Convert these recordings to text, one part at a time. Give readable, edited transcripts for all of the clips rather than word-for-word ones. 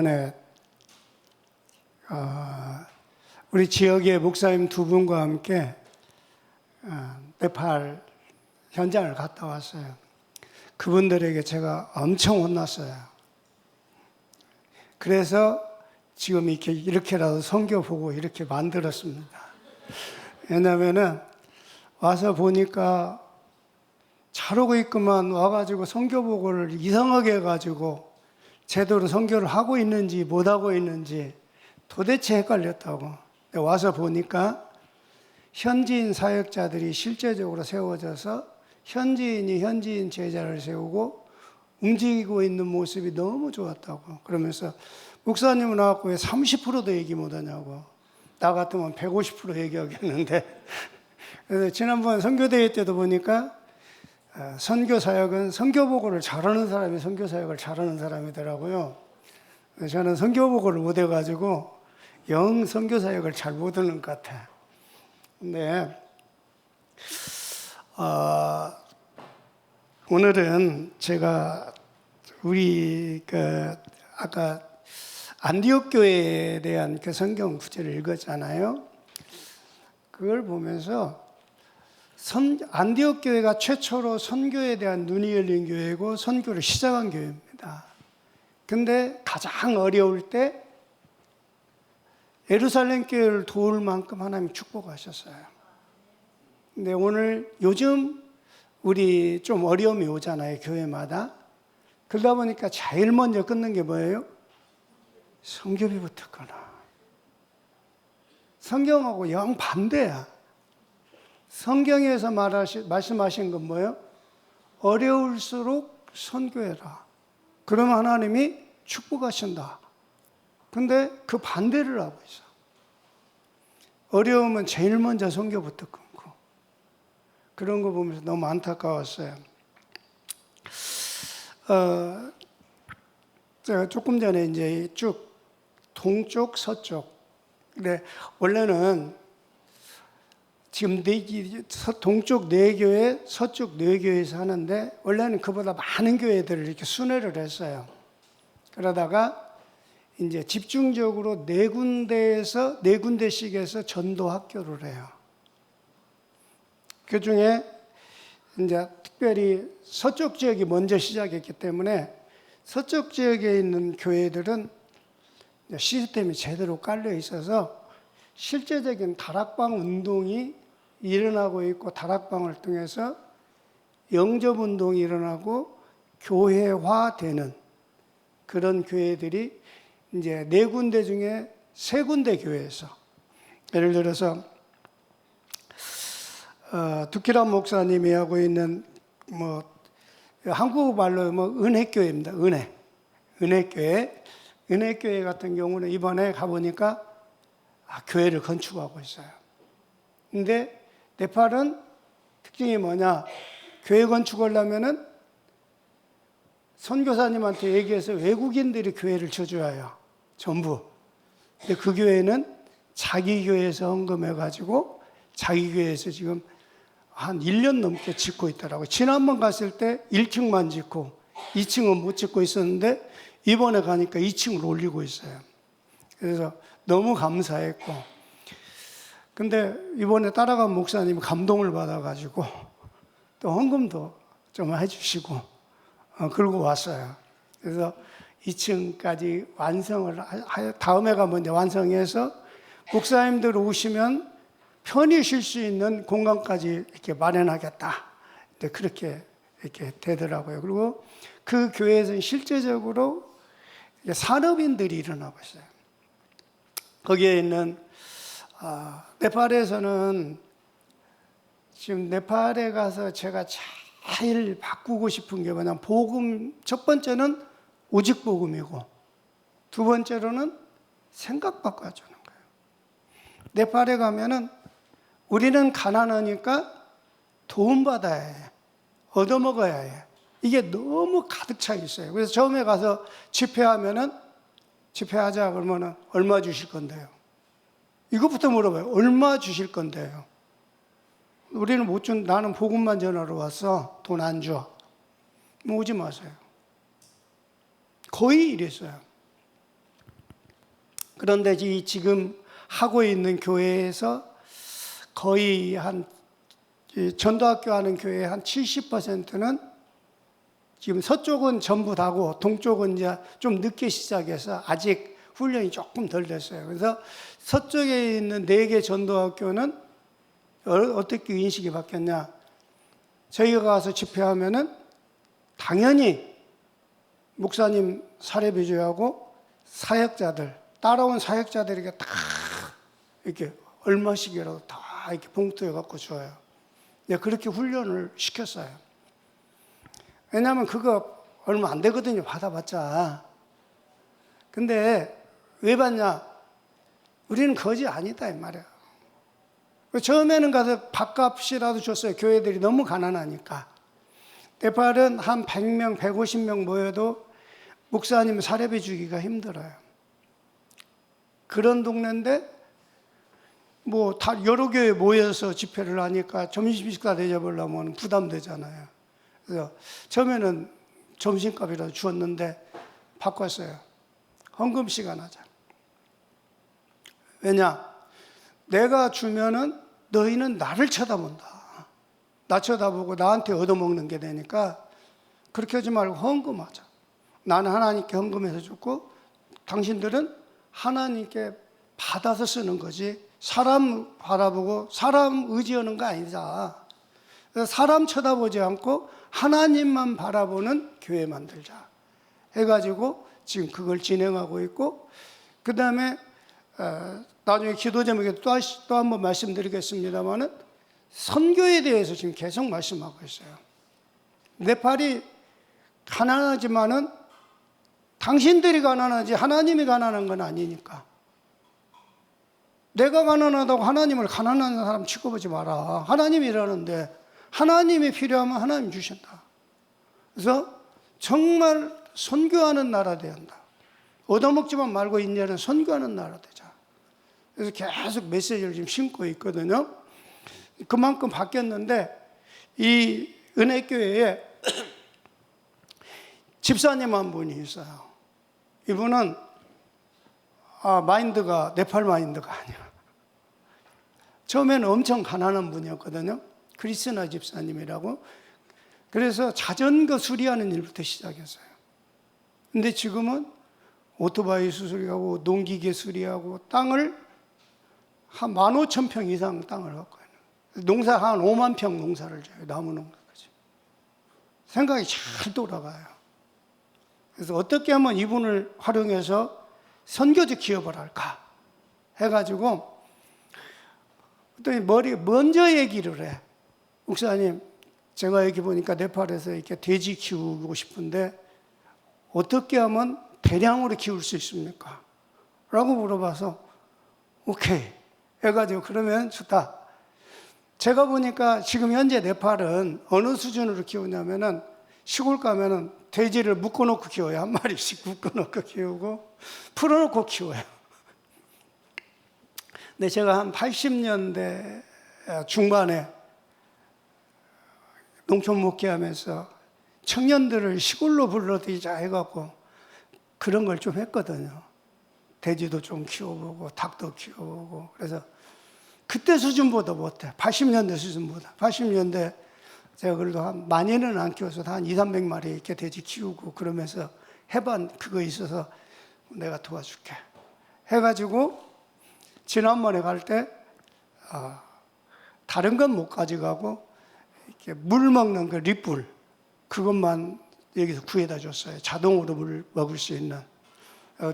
이번에 우리 지역의 목사님 두 분과 함께 네팔 현장을 갔다 왔어요. 그분들에게 제가 엄청 혼났어요. 그래서 지금 이렇게라도 선교 보고 이렇게 만들었습니다. 왜냐면은 와서 보니까 잘오고 있구만 와가지고 선교 보고를 이상하게 해가지고 제대로 선교를 하고 있는지 못하고 있는지 도대체 헷갈렸다고. 와서 보니까 현지인 사역자들이 실제적으로 세워져서 현지인이 현지인 제자를 세우고 움직이고 있는 모습이 너무 좋았다고. 그러면서 목사님은 나왔고 왜 30%도 얘기 못하냐고. 나 같으면 150% 얘기하겠는데. 그래서 지난번 선교대회 때도 보니까 선교사역은 선교보고를 잘하는 사람이 선교사역을 잘하는 사람이더라고요. 저는 선교보고를 못해가지고 영 선교사역을 잘 못하는 것 같아. 근데 오늘은 제가 우리 아까 안디옥 교회에 대한 그 성경 구절을 읽었잖아요. 그걸 보면서 안디옥 교회가 최초로 선교에 대한 눈이 열린 교회고 선교를 시작한 교회입니다. 근데 가장 어려울 때 예루살렘 교회를 도울 만큼 하나님이 축복하셨어요. 근데 오늘 요즘 우리 좀 어려움이 오잖아요, 교회마다. 그러다 보니까 제일 먼저 끊는 게 뭐예요? 선교비부터 끊어. 성경하고 영 반대야. 성경에서 말씀하신 건 뭐예요? 어려울수록 선교해라. 그러면 하나님이 축복하신다. 근데 그 반대를 하고 있어. 어려우면 제일 먼저 선교부터 끊고. 그런 거 보면서 너무 안타까웠어요. 제가 조금 전에 이제 쭉 동쪽, 서쪽. 근데 원래는 지금 동쪽 4교회, 서쪽 4교회에서 하는데 원래는 그보다 많은 교회들을 이렇게 순회를 했어요. 그러다가 이제 집중적으로 4군데씩에서 전도 학교를 해요. 그 중에 이제 특별히 서쪽 지역이 먼저 시작했기 때문에 서쪽 지역에 있는 교회들은 시스템이 제대로 깔려 있어서 실제적인 다락방 운동이 일어나고 있고 다락방을 통해서 영접 운동이 일어나고 교회화되는 그런 교회들이 이제 4군데 중에 3군데 교회에서 예를 들어서 두키란 목사님이 하고 있는 한국 말로 은혜교회입니다. 은혜교회 같은 경우는 이번에 가보니까 교회를 건축하고 있어요. 근데 네팔은 특징이 뭐냐? 교회 건축하려면은 선교사님한테 얘기해서 외국인들이 교회를 쳐줘야 전부. 근데 그 교회는 자기 교회에서 헌금해가지고 자기 교회에서 지금 한 1년 넘게 짓고 있더라고요. 지난번 갔을 때 1층만 짓고 2층은 못 짓고 있었는데 이번에 가니까 2층을 올리고 있어요. 그래서 너무 감사했고. 근데 이번에 따라간 목사님이 감동을 받아가지고 또 헌금도 좀 해주시고 그러고 왔어요. 그래서 2층까지 완성을 다음에 가면 이제 완성해서 목사님들 오시면 편히 쉴 수 있는 공간까지 이렇게 마련하겠다. 그렇게 이렇게 되더라고요. 그리고 그 교회에서는 실제적으로 산업인들이 일어나고 있어요. 거기에 있는 네팔에서는 지금 네팔에 가서 제가 제일 바꾸고 싶은 게 뭐냐면 복음, 첫 번째는 오직 복음이고 두 번째로는 생각 바꿔주는 거예요. 네팔에 가면은 우리는 가난하니까 도움받아야 해. 얻어먹어야 해. 이게 너무 가득 차 있어요. 그래서 처음에 가서 집회하자 그러면은 얼마 주실 건데요? 이것부터 물어봐요. 얼마 주실 건데요? 우리는 못 준, 나는 복음만 전하러 왔어. 돈 안 줘. 오지 마세요. 거의 이랬어요. 그런데 이 지금 하고 있는 교회에서 거의 전도학교 하는 교회의 한 70%는 지금 서쪽은 전부 다고 동쪽은 이제 좀 늦게 시작해서 아직 훈련이 조금 덜 됐어요. 그래서 서쪽에 있는 4개 전도학교는 어떻게 인식이 바뀌었냐? 저희가 가서 집회하면은 당연히 목사님 사례비주하고 사역자들, 따라온 사역자들에게 다 이렇게 얼마씩이라도 다 이렇게 봉투에 갖고 줘요. 그렇게 훈련을 시켰어요. 왜냐하면 그거 얼마 안 되거든요, 받아봤자. 근데 왜 받냐? 우리는 거지 아니다 이 말이야. 처음에는 가서 밥값이라도 줬어요. 교회들이 너무 가난하니까. 네팔은 한 100명, 150명 모여도 목사님 사례비 주기가 힘들어요. 그런 동네인데 뭐 다 여러 교회 모여서 집회를 하니까 점심 식사 대접하려면 부담되잖아요. 그래서 처음에는 점심값이라도 주었는데 바꿨어요. 헌금 시간 하자. 왜냐? 내가 주면은 너희는 나를 쳐다본다. 나 쳐다보고 나한테 얻어먹는 게 되니까 그렇게 하지 말고 헌금하자. 나는 하나님께 헌금해서 줬고 당신들은 하나님께 받아서 쓰는 거지 사람 바라보고 사람 의지하는 거 아니다. 사람 쳐다보지 않고 하나님만 바라보는 교회 만들자 해가지고 지금 그걸 진행하고 있고, 그 다음에 나중에 기도 제목에 또 한 번 말씀드리겠습니다만은 선교에 대해서 지금 계속 말씀하고 있어요. 네팔이 가난하지만은 당신들이 가난하지 하나님이 가난한 건 아니니까. 내가 가난하다고 하나님을 가난한 사람 취급하지 마라. 하나님이 일하는데 하나님이 필요하면 하나님 주신다. 그래서 정말 선교하는 나라 돼야 한다. 얻어먹지만 말고 이제는 선교하는 나라 되자. 그래서 계속 메시지를 지금 심고 있거든요. 그만큼 바뀌었는데 이 은혜교회에 집사님 한 분이 있어요. 이분은 마인드가 네팔 마인드가 아니야. 처음에는 엄청 가난한 분이었거든요. 크리스나 집사님이라고. 그래서 자전거 수리하는 일부터 시작했어요. 근데 지금은 오토바이 수리하고 농기계 수리하고 땅을 한 15,000평 이상 땅을 갖고 있는, 농사 한 5만 평 농사를 져요. 나무 농사까지. 생각이 잘 돌아가요. 그래서 어떻게 하면 이분을 활용해서 선교적 기업을 할까 해가지고 또 먼저 얘기를 해. 목사님, 제가 여기 보니까 네팔에서 이렇게 돼지 키우고 싶은데 어떻게 하면 대량으로 키울 수 있습니까? 라고 물어봐서 오케이 해가지고 그러면 좋다. 제가 보니까 지금 현재 네팔은 어느 수준으로 키우냐면은 시골 가면은 돼지를 묶어놓고 키워요. 한 마리씩 묶어놓고 키우고 풀어놓고 키워요. 근데 제가 한 80년대 중반에 농촌 목회하면서 청년들을 시골로 불러들이자 해갖고 그런 걸 좀 했거든요. 돼지도 좀 키워보고 닭도 키워보고. 그래서 그때 수준보다 못해. 80년대 수준보다. 80년대 제가 그래도 한 많이는 안 키워서 한 200~300마리 이렇게 돼지 키우고 그러면서 해반 그거 있어서 내가 도와줄게 해가지고 지난번에 갈 때 다른 건 못 가져가고 이렇게 물 먹는 그 립불 그것만 여기서 구해다 줬어요. 자동으로 물 먹을 수 있는.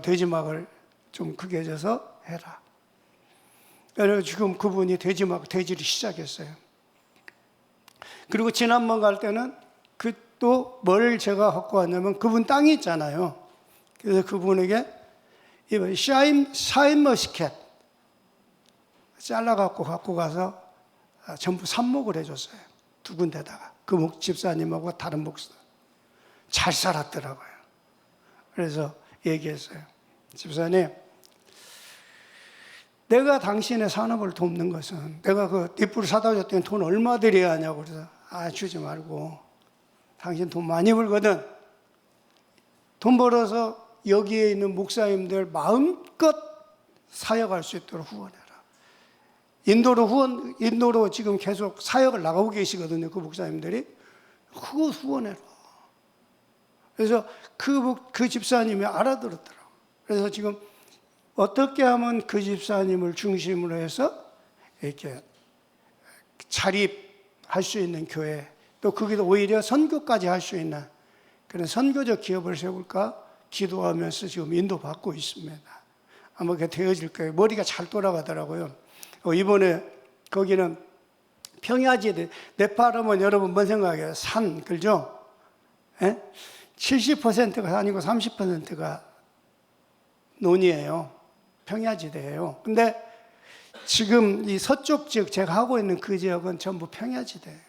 돼지막을 좀 크게 해줘서 해라. 그래서 지금 그분이 돼지를 시작했어요. 그리고 지난번 갈 때는 또 뭘 제가 갖고 왔냐면 그분 땅이 있잖아요. 그래서 그분에게 이번 샤인머스켓 잘라갖고 갖고 가서 전부 삽목을 해줬어요. 2군데다가. 그 집사님하고 다른 목사. 잘 살았더라고요. 그래서 얘기했어요. 집사님, 내가 당신의 산업을 돕는 것은 내가 그 뒷불 사다 줬더니 돈 얼마 드려야 하냐고 그래서 주지 말고 당신 돈 많이 벌거든. 돈 벌어서 여기에 있는 목사님들 마음껏 사역할 수 있도록 후원해라. 인도로 지금 계속 사역을 나가고 계시거든요. 그 목사님들이. 그거 후원해라. 그래서 그 집사님이 알아들었더라고요. 그래서 지금 어떻게 하면 그 집사님을 중심으로 해서 이렇게 자립할 수 있는 교회, 또 거기도 오히려 선교까지 할 수 있는 그런 선교적 기업을 세울까 기도하면서 지금 인도받고 있습니다. 아마 그게 되어질 거예요. 머리가 잘 돌아가더라고요. 이번에 거기는 평야지대, 네팔하면 여러분 뭔 생각해요? 산, 그죠? 70%가 산이고 30%가 논이에요. 평야지대예요. 근데 지금 이 서쪽 지역, 제가 하고 있는 그 지역은 전부 평야지대예요.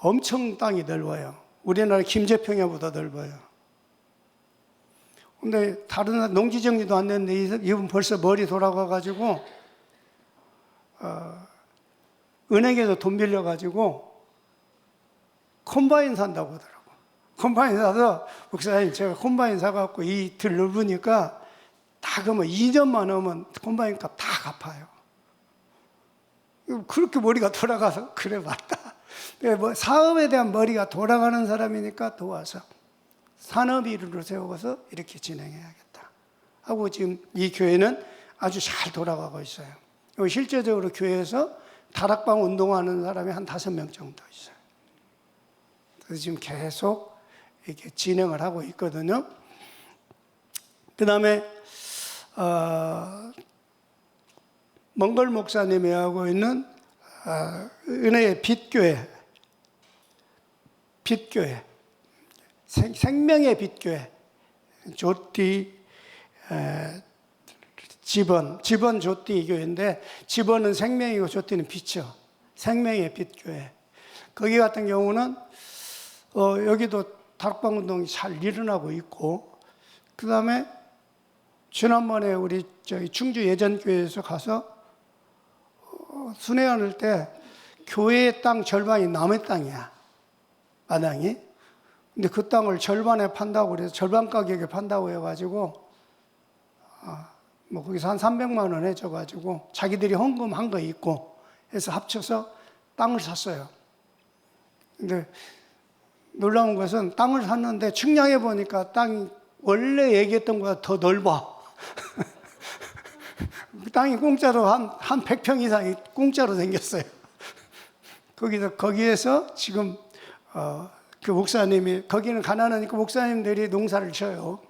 엄청 땅이 넓어요. 우리나라 김제평야보다 넓어요. 근데 다른 농지정리도 안 됐는데 이분 벌써 머리 돌아가가지고 은행에서 돈 빌려가지고 콤바인 산다고 하더라고. 콤바인 사서 목사님 제가 콤바인 사갖고 이 들 넓으니까 다 그러면 2년만 하면 콤바인 값 다 갚아요. 그렇게 머리가 돌아가서 그래 맞다. 뭐 사업에 대한 머리가 돌아가는 사람이니까 도와서 산업인으로 세워서 이렇게 진행해야겠다 하고 지금 이 교회는 아주 잘 돌아가고 있어요. 실제적으로 교회에서 다락방 운동하는 사람이 한 5명 정도 있어요. 그래서 지금 계속 이렇게 진행을 하고 있거든요. 그 다음에 몽골 목사님이 하고 있는 은혜의 빛교회, 생명의 빛교회, 조띠 집원 조띠 교회인데 집원은 생명이고 조띠는 빛이요. 생명의 빛교회. 거기 같은 경우는 여기도 다락방 운동이 잘 일어나고 있고, 그 다음에 지난번에 우리 충주 예전교회에서 가서 순회하는 때 교회의 땅 절반이 남의 땅이야, 마당이. 근데 그 땅을 절반에 판다고 그래서 절반 가격에 판다고 해가지고 뭐 거기서 한 300만 원 해줘가지고 자기들이 헌금한 거 있고 해서 합쳐서 땅을 샀어요. 근데 놀라운 것은 땅을 샀는데 측량해 보니까 땅이 원래 얘기했던 것보다 더 넓어. 땅이 공짜로 한 100평 이상이 공짜로 생겼어요. 거기에서 지금 그 목사님이, 거기는 가난하니까 목사님들이 농사를 지어요.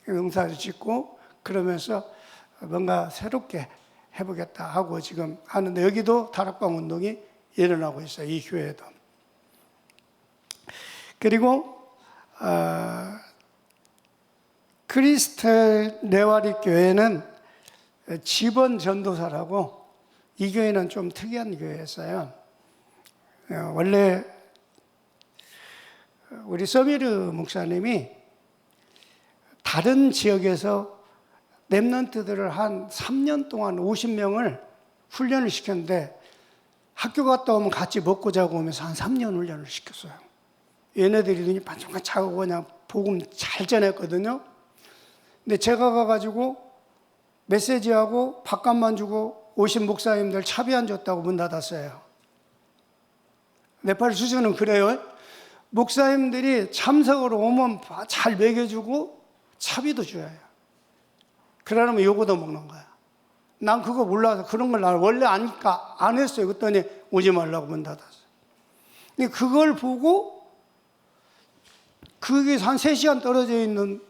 농사를 짓고 그러면서 뭔가 새롭게 해보겠다 하고 지금 하는데, 여기도 다락방 운동이 일어나고 있어요. 이 교회도. 그리고 크리스텔 네와리 교회는 집원 전도사라고, 이 교회는 좀 특이한 교회였어요. 원래 우리 서미르 목사님이 다른 지역에서 렘넌트들을 한 3년 동안 50명을 훈련을 시켰는데, 학교 갔다 오면 같이 먹고 자고 오면서 한 3년 훈련을 시켰어요. 얘네들이 눈이 반짝반짝하고 그냥 복음 잘 전했거든요. 근데 제가 가가지고 메시지하고 밥값만 주고 오신 목사님들 차비 안 줬다고 문 닫았어요. 네팔 수준은 그래요. 목사님들이 참석으로 오면 잘 먹여주고 차비도 줘요. 그러면 요거도 먹는 거야. 난 그거 몰라서 그런 걸 나 원래 아니까 안 했어요. 그랬더니 오지 말라고 문 닫았어요. 근데 그걸 보고 그게 한 3시간 떨어져 있는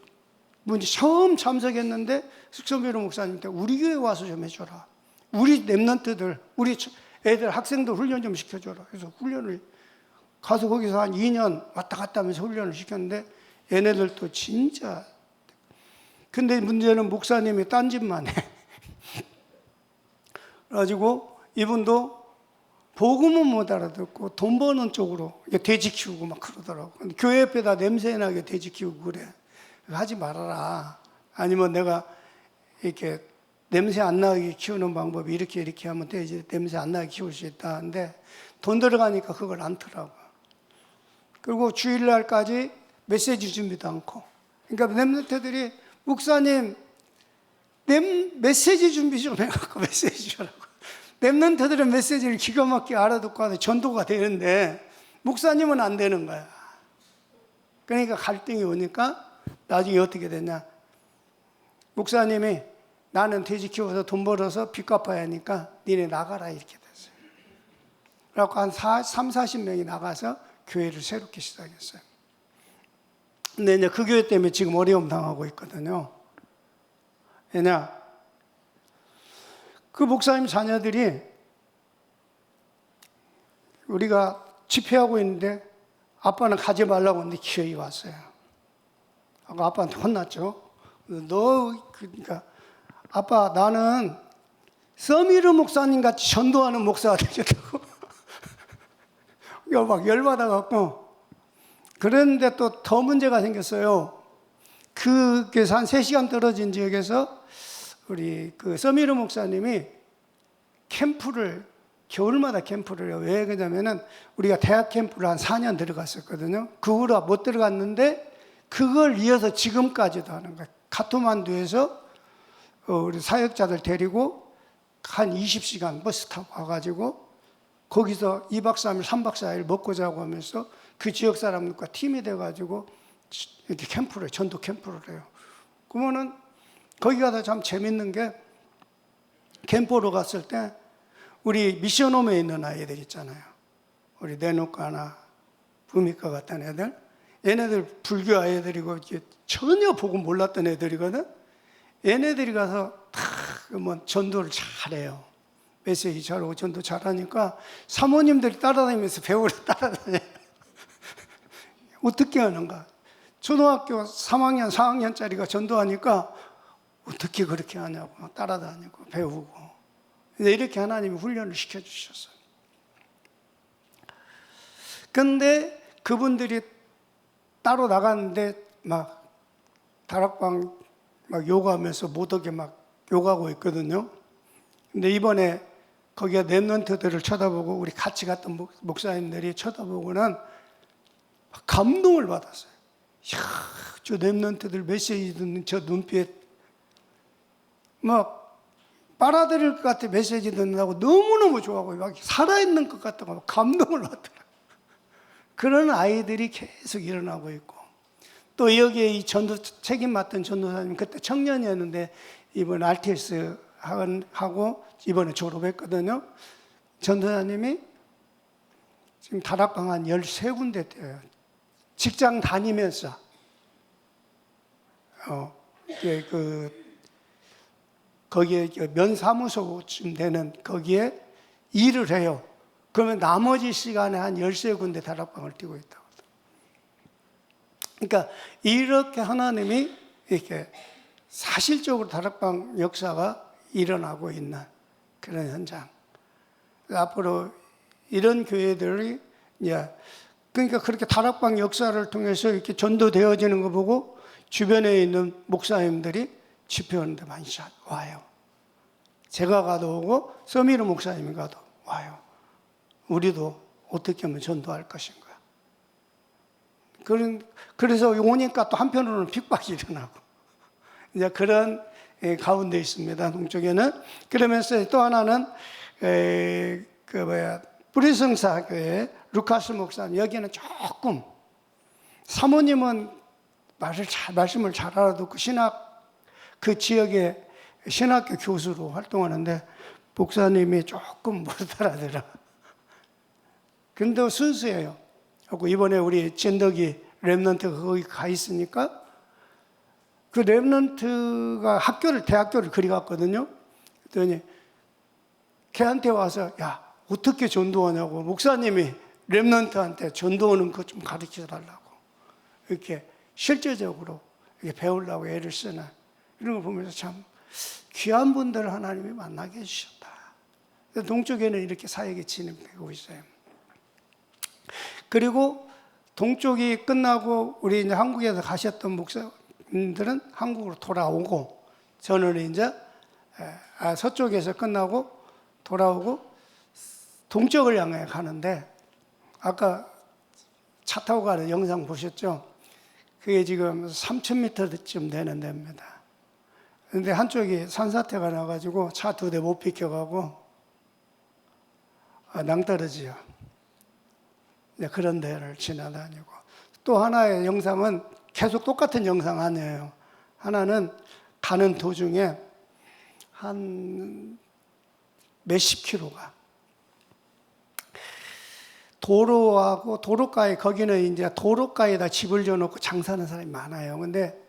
분이 처음 참석했는데 숙성비로 목사님한테 우리 교회 와서 좀 해줘라. 우리 랩런트들, 우리 애들, 학생들 훈련 좀 시켜줘라. 그래서 훈련을 가서 거기서 한 2년 왔다 갔다 하면서 훈련을 시켰는데 얘네들도 진짜. 근데 문제는 목사님이 딴 짓만 해. 그래가지고 이분도 복음은 못 알아듣고 돈 버는 쪽으로 돼지 키우고 막 그러더라고. 근데 교회 옆에다 냄새나게 돼지 키우고 그래. 하지 말아라. 아니면 내가 이렇게 냄새 안 나게 키우는 방법이 이렇게 하면 돼지 냄새 안 나게 키울 수 있다 하는데 돈 들어가니까 그걸 안 더라고. 그리고 주일날까지 메시지 준비도 않고. 그러니까 렘넌트들이 목사님 메시지 준비 좀 해갖고 메시지 주라고. 랩런트들은 메시지를 기가 막히게 알아듣고 하서 전도가 되는데 목사님은 안 되는 거야. 그러니까 갈등이 오니까 나중에 어떻게 됐냐. 목사님이 나는 돼지 키워서 돈 벌어서 빚 갚아야 하니까 니네 나가라 이렇게 됐어요. 그래갖고 한 30-40명이 나가서 교회를 새롭게 시작했어요. 근데 이제 그 교회 때문에 지금 어려움 당하고 있거든요. 왜냐? 그 목사님 자녀들이 우리가 집회하고 있는데 아빠는 가지 말라고 했는데 기어이 왔어요. 아빠한테 혼났죠. 그러니까 아빠 나는 서미르 목사님 같이 전도하는 목사가 되겠다고 막 열받아갖고. 그런데 또 더 문제가 생겼어요. 그게서 한 3시간 떨어진 지역에서 우리 그 서미르 목사님이 캠프를 겨울마다 캠프를 해요. 왜 그러냐면은 우리가 대학 캠프를 한 4년 들어갔었거든요. 그 후로 못 들어갔는데 그걸 이어서 지금까지도 하는 거예요. 카트만두에서 우리 사역자들 데리고 한 20시간 버스 타고 와가지고 거기서 2박 3일, 3박 4일 먹고 자고 하면서 그 지역 사람들과 팀이 돼가지고 이렇게 캠프를, 전도 캠프를 해요. 그러면은 거기 가서 참 재밌는 게 캠프로 갔을 때 우리 미션홈에 있는 아이들 있잖아요. 우리 내노과나 부미과 같은 애들. 얘네들 불교 아이들이고 전혀 보고 몰랐던 애들이거든. 얘네들이 가서 다 전도를 잘해요. 메시지 잘하고 전도 잘하니까 사모님들이 따라다니면서 배우러 따라다녀요. 어떻게 하는가? 초등학교 3학년, 4학년짜리가 전도하니까 어떻게 그렇게 하냐고 따라다니고 배우고. 이렇게 하나님이 훈련을 시켜주셨어요. 근데 그분들이 따로 나갔는데 막 다락방 막 요가하면서 못 오게 막 욕하고 있거든요. 근데 이번에 거기가 랩런트들을 쳐다보고 우리 같이 갔던 목사님들이 쳐다보고는 감동을 받았어요. 이야, 저 랩런트들 메시지 듣는 저 눈빛 막 빨아들일 것 같아. 메시지 듣는다고 너무너무 좋아하고 막 살아있는 것 같다고 감동을 받더라고요. 그런 아이들이 계속 일어나고 있고 또 여기에 이 전도 책임 맡은 전도사님 그때 청년이었는데 이번 RTS 하고 이번에 졸업했거든요. 전도사님이 지금 다락방 한 13군데 돼요. 직장 다니면서 거기에 면사무소쯤 되는 거기에 일을 해요. 그러면 나머지 시간에 한 13군데 다락방을 뛰고 있다고. 그러니까 이렇게 하나님이 이렇게 사실적으로 다락방 역사가 일어나고 있는 그런 현장. 앞으로 이런 교회들이 이제 그러니까 그렇게 다락방 역사를 통해서 이렇게 전도되어지는 거 보고 주변에 있는 목사님들이 집회하는데 많이 와요. 제가 가도 오고 서미르 목사님이 가도 와요. 우리도 어떻게 하면 전도할 것인가. 그래서 오니까 또 한편으로는 핍박이 일어나고 이제 그런 가운데 있습니다. 동쪽에는. 그러면서 또 하나는 뿌리성사 교회 루카스 목사님 여기는 조금 사모님은 말씀을 잘 알아듣고 그 지역의 신학교 교수로 활동하는데 목사님이 조금 못 알아들어. 근데 순수해요. 하고 이번에 우리 진덕이 랩런트가 거기 가 있으니까 그 랩런트가 대학교를 그리 갔거든요. 그랬더니 걔한테 와서 야 어떻게 전도하냐고 목사님이 랩런트한테 전도하는 것 좀 가르쳐 달라고 이렇게 실제적으로 이렇게 배우려고 애를 쓰는 이런 걸 보면서 참 귀한 분들을 하나님이 만나게 해주셨다. 동쪽에는 이렇게 사역이 진행되고 있어요. 그리고 동쪽이 끝나고 우리 이제 한국에서 가셨던 목사님들은 한국으로 돌아오고 저는 이제 서쪽에서 끝나고 돌아오고 동쪽을 향해 가는데 아까 차 타고 가는 영상 보셨죠? 그게 지금 3,000m쯤 되는 데입니다. 근데 한쪽이 산사태가 나가지고 차 2대 못 비켜가고 낭떠러지요. 그런 데를 지나다니고. 또 하나의 영상은 계속 똑같은 영상 아니에요. 하나는 가는 도중에 한 몇십 킬로가 도로하고 도로가에, 거기는 이제 도로가에다 집을 지어놓고 장사하는 사람이 많아요. 근데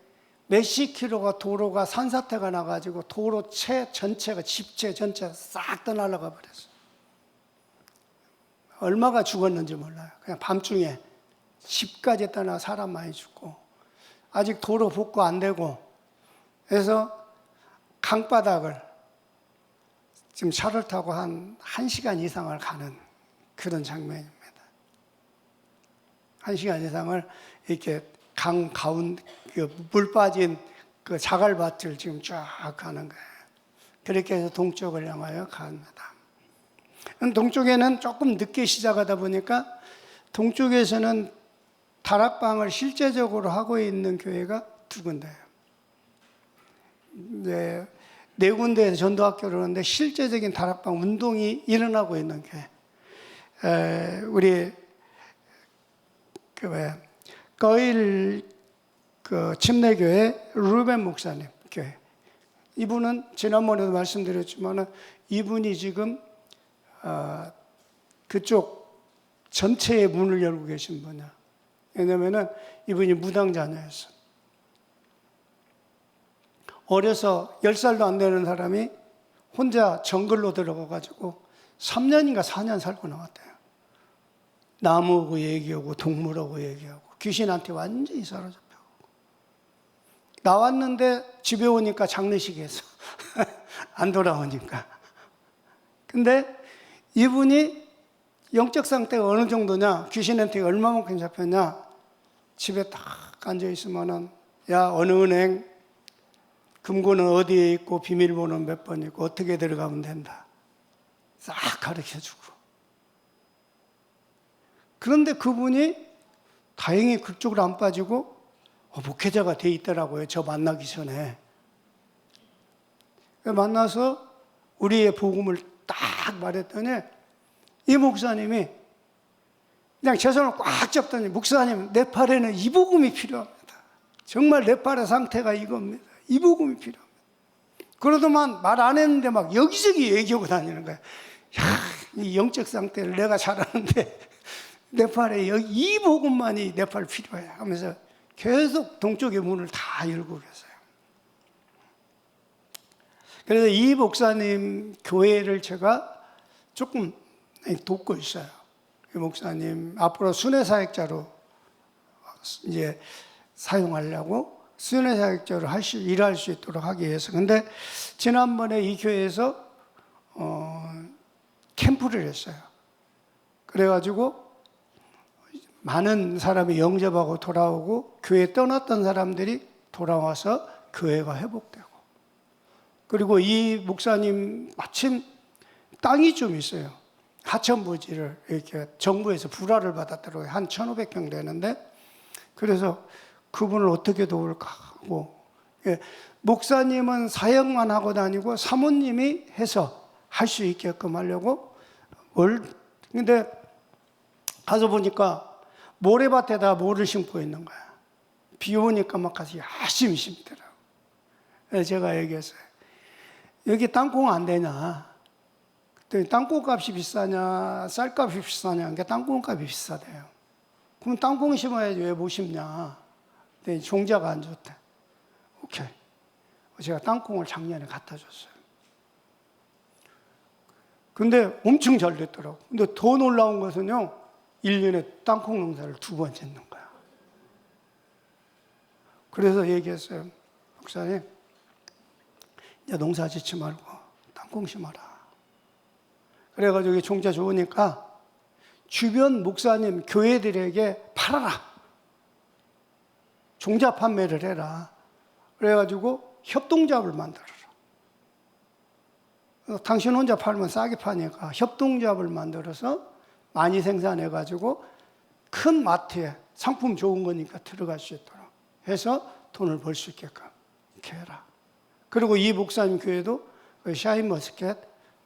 몇십 킬로가 도로가 산사태가 나가지고 도로채 전체가, 집채 전체가 싹 다 날아가 버렸어요. 얼마가 죽었는지 몰라요. 그냥 밤중에 집까지 떠나 사람 많이 죽고, 아직 도로 복구 안 되고, 그래서 강바닥을 지금 차를 타고 한 1시간 이상을 가는 그런 장면입니다. 1시간 이상을 이렇게 강 가운데 물 빠진 그 자갈밭을 지금 쫙 가는 거예요. 그렇게 해서 동쪽을 향하여 갑니다. 동쪽에는 조금 늦게 시작하다 보니까 동쪽에서는 다락방을 실제적으로 하고 있는 교회가 2군데예요. 네, 4군데에서 전도학교를 하는데 실제적인 다락방 운동이 일어나고 있는 교회. 우리 거일 침례교회 루벤 목사님 교회. 이분은 지난번에도 말씀드렸지만 이분이 지금 그쪽 전체의 문을 열고 계신 분이야. 왜냐면은 이분이 무당자녀였어. 어려서 10살도 안 되는 사람이 혼자 정글로 들어가가지고 3년인가 4년 살고 나왔대요. 나무하고 얘기하고 동물하고 얘기하고 귀신한테 완전히 사로잡혀. 나왔는데 집에 오니까 장례식에서 안 돌아오니까. 근데 이분이 영적 상태가 어느 정도냐, 귀신한테 얼마만큼 잡혔냐, 집에 딱 앉아있으면은, 야, 어느 은행, 금고는 어디에 있고, 비밀번호는 몇 번 있고, 어떻게 들어가면 된다. 싹 가르쳐 주고. 그런데 그분이 다행히 그쪽으로 안 빠지고, 목회자가 돼 있더라고요. 저 만나기 전에. 만나서 우리의 복음을 딱 말했더니 이 목사님이 그냥 제 손을 꽉 잡더니, 목사님, 내 팔에는 이 복음이 필요합니다. 정말 내 팔의 상태가 이겁니다. 이 복음이 필요합니다. 그러더만 말 안 했는데 막 여기저기 얘기하고 다니는 거야. 야, 이 영적 상태를 내가 잘 아는데 내 팔에 이 복음만이 내 팔 필요해 하면서 계속 동쪽의 문을 다 열고 계세요. 그래서 이 목사님 교회를 제가 조금 돕고 있어요. 이 목사님 앞으로 순회사역자로 이제 사용하려고, 순회사역자로 일할 수 있도록 하기 위해서. 근데 지난번에 이 교회에서 캠프를 했어요. 그래가지고 많은 사람이 영접하고 돌아오고, 교회 떠났던 사람들이 돌아와서 교회가 회복되고, 그리고 이 목사님 마침 땅이 좀 있어요. 하천부지를 이렇게 정부에서 불화를 받았더라고요. 한 1,500평 되는데, 그래서 그분을 어떻게 도울까 하고, 목사님은 사역만 하고 다니고 사모님이 해서 할 수 있게끔 하려고 근데 가서 보니까 모래밭에다 모를 심고 있는 거야. 비 오니까 막 가서 열심히 심더라고. 그래서 제가 얘기했어요. 여기 땅콩 안 되냐? 그랬더니 땅콩 값이 비싸냐, 쌀값이 비싸냐? 그러니까 땅콩 값이 비싸대요. 그럼 땅콩 심어야지 왜 못 심냐? 그랬더니 종자가 안 좋대. 오케이. 제가 땅콩을 작년에 갖다 줬어요. 근데 엄청 잘 됐더라고. 근데 더 놀라운 것은요, 1년에 땅콩 농사를 2번 짓는 거야. 그래서 얘기했어요. 목사님, 이제 농사 짓지 말고 땅콩 심어라. 그래가지고 종자 좋으니까 주변 목사님, 교회들에게 팔아라. 종자 판매를 해라. 그래가지고 협동조합을 만들어라. 당신 혼자 팔면 싸게 파니까 협동조합을 만들어서 많이 생산해가지고 큰 마트에 상품 좋은 거니까 들어갈 수 있도록 해서 돈을 벌 수 있게끔 이렇게 해라. 그리고 이 목사님 교회도 샤인머스켓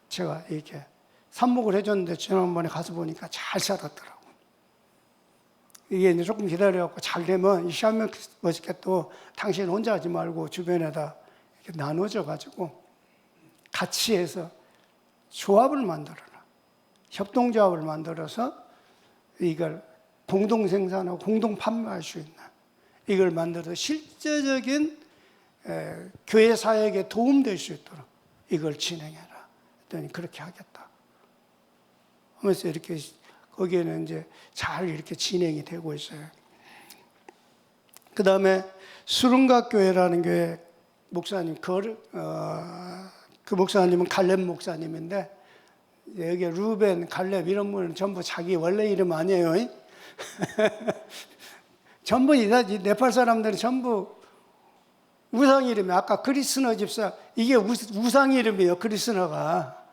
제가 이렇게 삽목을 해줬는데 지난번에 가서 보니까 잘 자랐더라고요. 이게 이제 조금 기다려갖고 잘 되면 이 샤인머스켓도 당신 혼자 하지 말고 주변에다 이렇게 나눠줘가지고 같이 해서 조합을 만들어라. 협동조합을 만들어서 이걸 공동 생산하고 공동 판매할 수 있는 이걸 만들어서 실제적인 교회 사역에 도움될 수 있도록 이걸 진행해라. 했더니 그렇게 하겠다. 하면서 이렇게 거기에는 이제 잘 이렇게 진행이 되고 있어요. 그 다음에 수릉각 교회라는 교회 목사님, 그 목사님은 갈렙 목사님인데 여기 루벤, 갈렙 이런 분은 전부 자기 원래 이름 아니에요. 전부 네팔 사람들은 전부 우상 이름이 아까 크리스너 집사 이게 우상 이름이에요. 크리스너가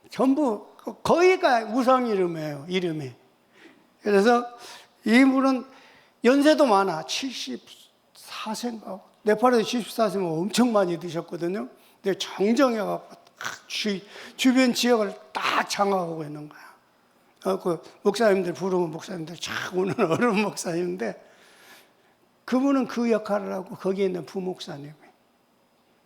전부 거의가 우상 이름이에요. 이름이. 그래서 이분은 연세도 많아. 74세인가. 네팔에서 74세면 엄청 많이 드셨거든요. 근데 정정해갖고 주변 지역을 딱 장악하고 있는 거야. 그 목사님들 부르면 목사님들 쫙 오는 어른 목사님인데 그분은 그 역할을 하고 거기에 있는 부목사님이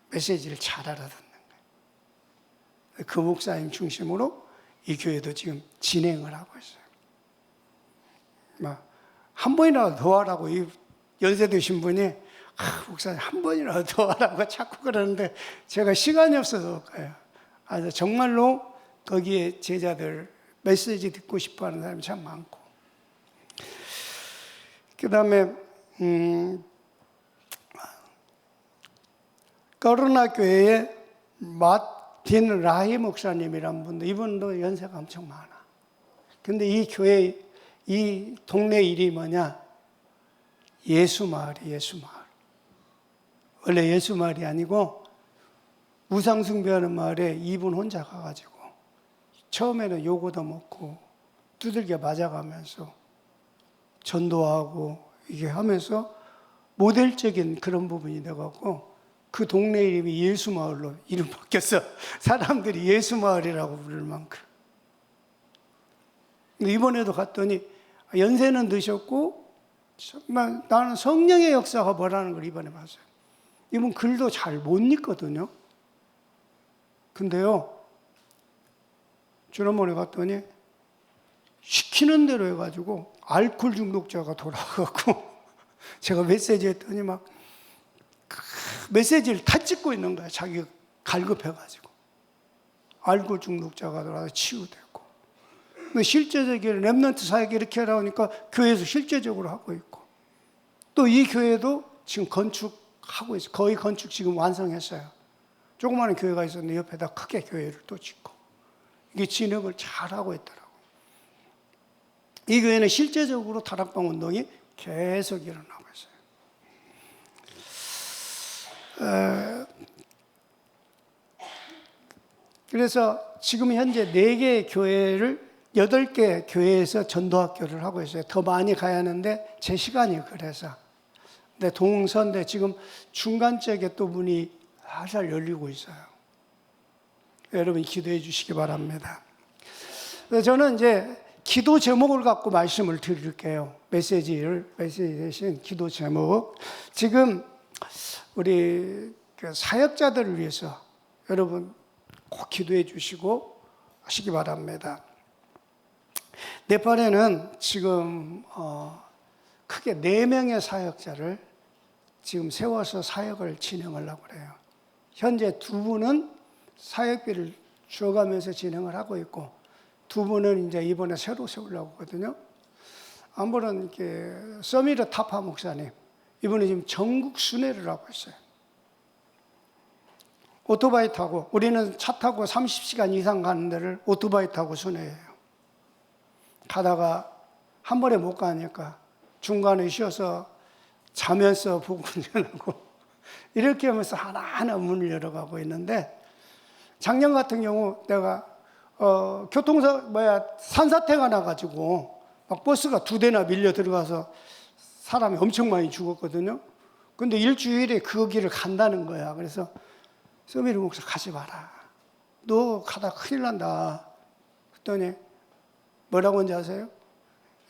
메시지를 잘 알아듣는 거예요. 그 목사님 중심으로 이 교회도 지금 진행을 하고 있어요. 한 번이라도 더 하라고 이 연세 드신 분이 목사님 한 번이라도 더 하라고 자꾸 그러는데 제가 시간이 없어서 가요. 정말로 거기에 제자들 메시지 듣고 싶어하는 사람이 참 많고 그 다음에 거르나 교회에 마틴 라히 목사님이란 분도 이분도 연세가 엄청 많아. 근데 이 교회 이 동네 이름이 뭐냐? 예수마을이 예수마을. 원래 예수마을이 아니고 우상숭배하는 마을에 이분 혼자 가가지고 처음에는 욕도 먹고 두들겨 맞아가면서 전도하고 이게 하면서 모델적인 그런 부분이 돼갖고 그 동네 이름이 예수마을로 이름 바뀌었어. 사람들이 예수마을이라고 부를 만큼. 근데 이번에도 갔더니 연세는 드셨고 정말 나는 성령의 역사가 뭐라는 걸 이번에 봤어요. 이분 글도 잘 못 읽거든요. 근데요 지난번에 갔더니 시키는 대로 해가지고 알코올 중독자가 돌아가고 제가 메시지 했더니 막 메시지를 다 찍고 있는 거야. 자기가 갈급해가지고 알코올 중독자가 돌아가서 치유되고 근데 실제적인 랩런트 사역이 이렇게 하라니까 교회에서 실제적으로 하고 있고 또 이 교회도 지금 건축하고 있어요. 거의 건축 지금 완성했어요. 조그마한 교회가 있었는데 옆에다 크게 교회를 또 짓고 이게 진행을 잘하고 있더라고요. 이 교회는 실제적으로 다락방 운동이 계속 일어나고 있어요. 그래서 지금 현재 4개의 교회를 8개 교회에서 전도학교를 하고 있어요. 더 많이 가야 하는데 제 시간이 그래서. 근데 동선대 지금 중간 쪽에 또 문이 살살 열리고 있어요. 여러분 기도해 주시기 바랍니다. 저는 이제 기도 제목을 갖고 말씀을 드릴게요. 메시지 대신 기도 제목. 지금 우리 사역자들을 위해서 여러분 꼭 기도해 주시고 하시기 바랍니다. 네팔에는 지금 크게 4명의 사역자를 지금 세워서 사역을 진행하려고 그래요. 현재 2분은 사역비를 줘가면서 진행을 하고 있고 2분은 이제 이번에 새로 세우려고 하거든요. 한 분은 이렇게 서미르 타파 목사님, 이분은 지금 전국 순회를 하고 있어요. 오토바이 타고, 우리는 차 타고 30시간 이상 가는 데를 오토바이 타고 순회해요. 가다가 한 번에 못 가니까 중간에 쉬어서 자면서 복음 전하고 이렇게 하면서 하나하나 문을 열어가고 있는데 작년 같은 경우 내가 산사태가 나가지고 막 버스가 2대나 밀려 들어가서 사람이 엄청 많이 죽었거든요. 근데 일주일에 그 길을 간다는 거야. 그래서 서미르 목사 가지 마라. 너 가다 큰일 난다. 그랬더니 뭐라고 하는지 아세요?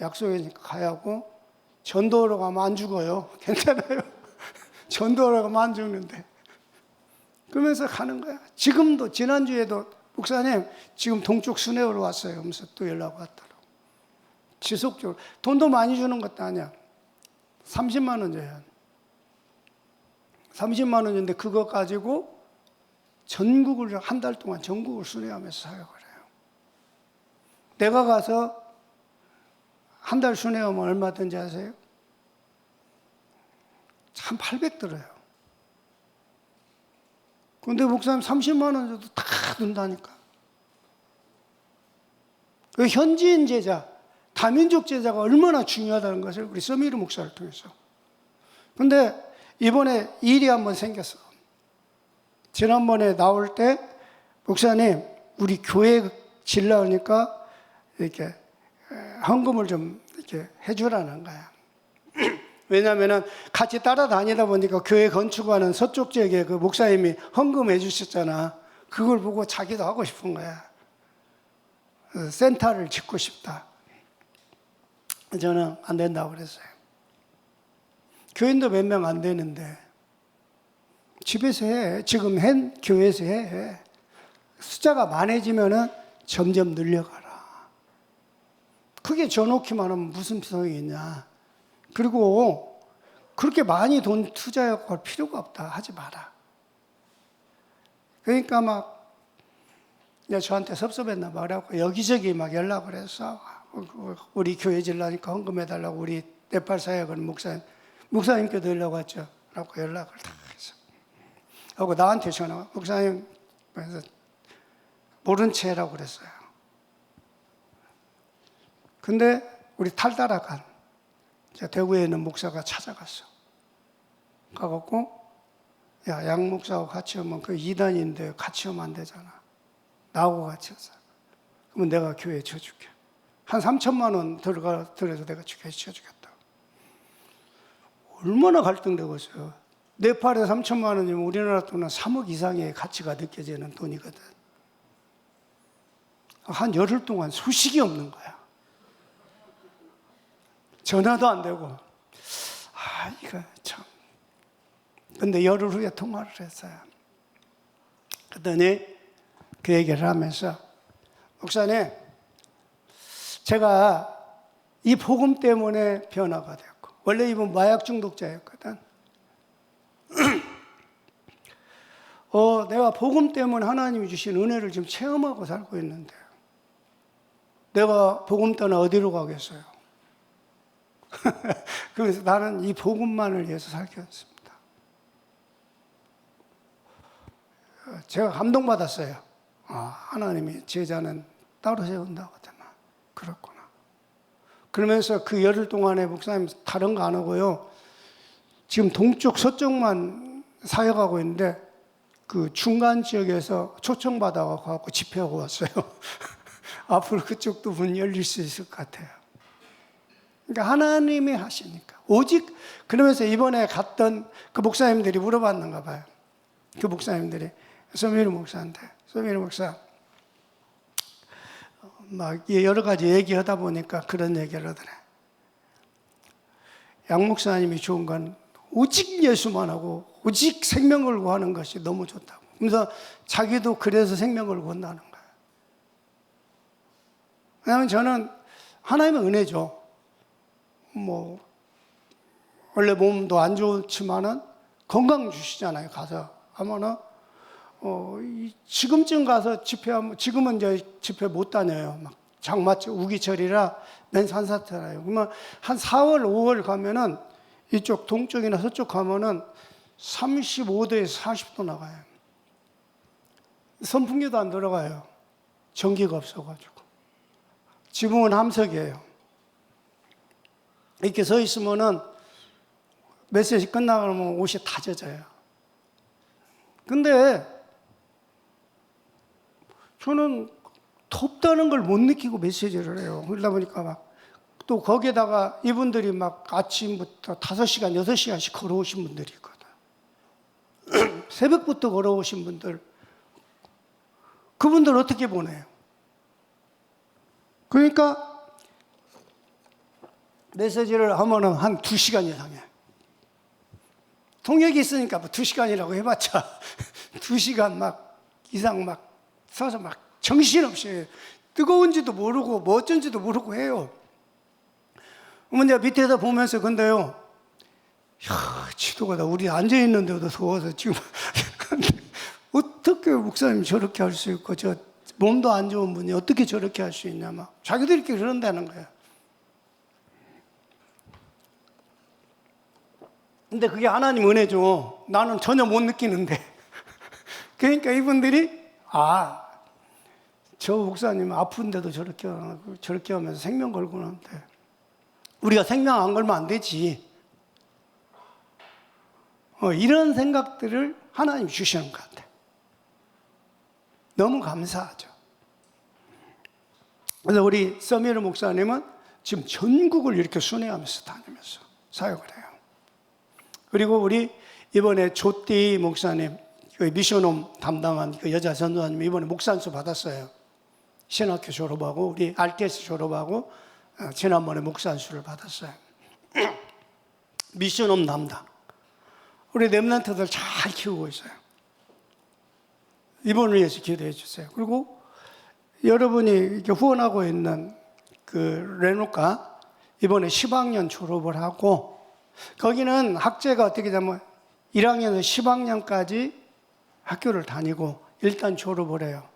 약속이니까 가야 하고 전도하러 가면 안 죽어요. 괜찮아요. 전도하러 가면 안 죽는데. 그러면서 가는 거야. 지금도 지난주에도 목사님 지금 동쪽 순회로 왔어요. 하면서 또 연락 왔더라고. 지속적으로. 돈도 많이 주는 것도 아니야. 30만 원 줘요. 30만 원 줬는데 그거 가지고 전국을 한 달 동안 전국을 순회하면서 사역을 해요. 내가 가서 한 달 순회하면 얼마 든지 아세요? 한 800 들어요. 근데 목사님 30만 원 줘도 다 든다니까. 그 현지인 제자, 다민족 제자가 얼마나 중요하다는 것을 우리 서미르 목사를 통해서. 근데 이번에 일이 한번 생겼어. 지난번에 나올 때 목사님 우리 교회 질러니까 이렇게 헌금을 좀 이렇게 해주라는 거야. 왜냐하면 같이 따라다니다 보니까 교회 건축하는 서쪽 지역에 그 목사님이 헌금해 주셨잖아. 그걸 보고 자기도 하고 싶은 거야. 센터를 짓고 싶다. 저는 안 된다고 그랬어요. 교인도 몇 명 안 되는데 집에서 해. 지금 교회에서 해. 숫자가 많아지면은 점점 늘려가라. 크게 줘놓기만 하면 무슨 소용이 있냐. 그리고 그렇게 많이 돈 투자하고 할 필요가 없다. 하지 마라. 그러니까 막 저한테 섭섭했나 봐. 그래갖고 여기저기 막 연락을 해서 우리 교회 질라니까 헌금해달라고 우리 네팔 사역은 목사님께도 연락 왔죠. 라고 연락을 다 해서. 하고 나한테 전화. 목사님, 그래서 모른 채라고 그랬어요. 근데 우리 탈달아간 대구에 있는 목사가 찾아갔어. 가갖고 야, 양 목사하고 같이 오면 그 이단인데 같이 오면 안 되잖아. 나하고 같이 오자. 그러면 내가 교회에 쳐줄게. 한 3천만 원 들어서 내가 교회에 쳐주겠다. 얼마나 갈등되겠어요. 네팔에 3천만 원이면 우리나라 돈은 3억 이상의 가치가 느껴지는 돈이거든. 한 열흘 동안 소식이 없는 거야. 전화도 안 되고. 이거 참. 근데 열흘 후에 통화를 했어요. 그랬더니 그 얘기를 하면서 목사님, 제가 이 복음 때문에 변화가 됐고 원래 이분 마약 중독자였거든. 내가 복음 때문에 하나님이 주신 은혜를 지금 체험하고 살고 있는데 내가 복음 떠나 어디로 가겠어요? 그래서 나는 이 복음만을 위해서 살겠습니다. 제가 감동받았어요. 하나님이 제자는 따로 세운다고 하더만. 그렇구나. 그러면서 그 열흘 동안에 목사님 다른 거 안 하고요. 지금 동쪽 서쪽만 사역하고 있는데 그 중간 지역에서 초청받아갖고 집회하고 왔어요. 앞으로 그쪽도 문 열릴 수 있을 것 같아요. 그러니까 하나님이 하시니까. 오직 그러면서 이번에 갔던 그 목사님들이 물어봤는가 봐요. 그 목사님들이 서미르 목사한테 서미르 목사 막 여러 가지 얘기하다 보니까 그런 얘기를 하더래. 양 목사님이 좋은 건 오직 예수만 하고 오직 생명 걸고 하는 것이 너무 좋다고. 그래서 자기도 그래서 생명 걸고 한다는 거예요. 왜냐하면 저는 하나님의 은혜죠. 원래 몸도 안 좋지만은 건강 주시잖아요. 가서 하면은 지금쯤 가서 집회하면 지금은 이제 집회 못 다녀요. 막 장마철 우기철이라 맨 산사태라요. 그러면 한 4월, 5월 가면은 이쪽 동쪽이나 서쪽 가면은 35도에서 40도 나가요. 선풍기도 안 들어가요. 전기가 없어가지고. 지붕은 함석이에요. 이렇게 서 있으면은 메시지 끝나가면 옷이 다 젖어요. 근데 저는 덥다는 걸 못 느끼고 메시지를 해요. 그러다 보니까 막 또 거기에다가 이분들이 막 아침부터 5시간, 6시간씩 걸어오신 분들이 있거든. 새벽부터 걸어오신 분들, 그분들 어떻게 보내요? 그러니까 메시지를 하면은 한 2시간 이상 해. 통역이 있으니까 뭐 2시간이라고 해봤자 2시간 막 이상 막 서서 막 정신없이 뜨거운지도 모르고 뭐 어쩐지도 모르고 해요. 그러면 내가 밑에서 보면서 근데요, 야, 지도가 우리 앉아있는데도 더워서 지금 어떻게 목사님 저렇게 할 수 있고 저 몸도 안 좋은 분이 어떻게 저렇게 할 수 있냐 막 자기들끼리 그런다는 거야. 근데 그게 하나님 은혜죠. 나는 전혀 못 느끼는데. 그러니까 이분들이 저 목사님 아픈데도 저렇게 하면서 생명 걸고 하는데 우리가 생명 안 걸면 안 되지. 이런 생각들을 하나님 주시는 것 같아요. 너무 감사하죠. 그래서 우리 서미르 목사님은 지금 전국을 이렇게 순회하면서 다니면서 사역을 해요. 그리고 우리 이번에 조띠 목사님, 미션홈 담당한 그 여자 전도사님 이번에 목산수 받았어요. 신학교 졸업하고 우리 RTS 졸업하고 지난번에 목산수를 받았어요. 미션홈 담당. 우리 렘넌트들 잘 키우고 있어요. 이번을 위해서 기도해 주세요. 그리고 여러분이 이렇게 후원하고 있는 그 레누카 이번에 10학년 졸업을 하고 거기는 학제가 어떻게 되면 1학년에서 10학년까지 학교를 다니고 일단 졸업을 해요.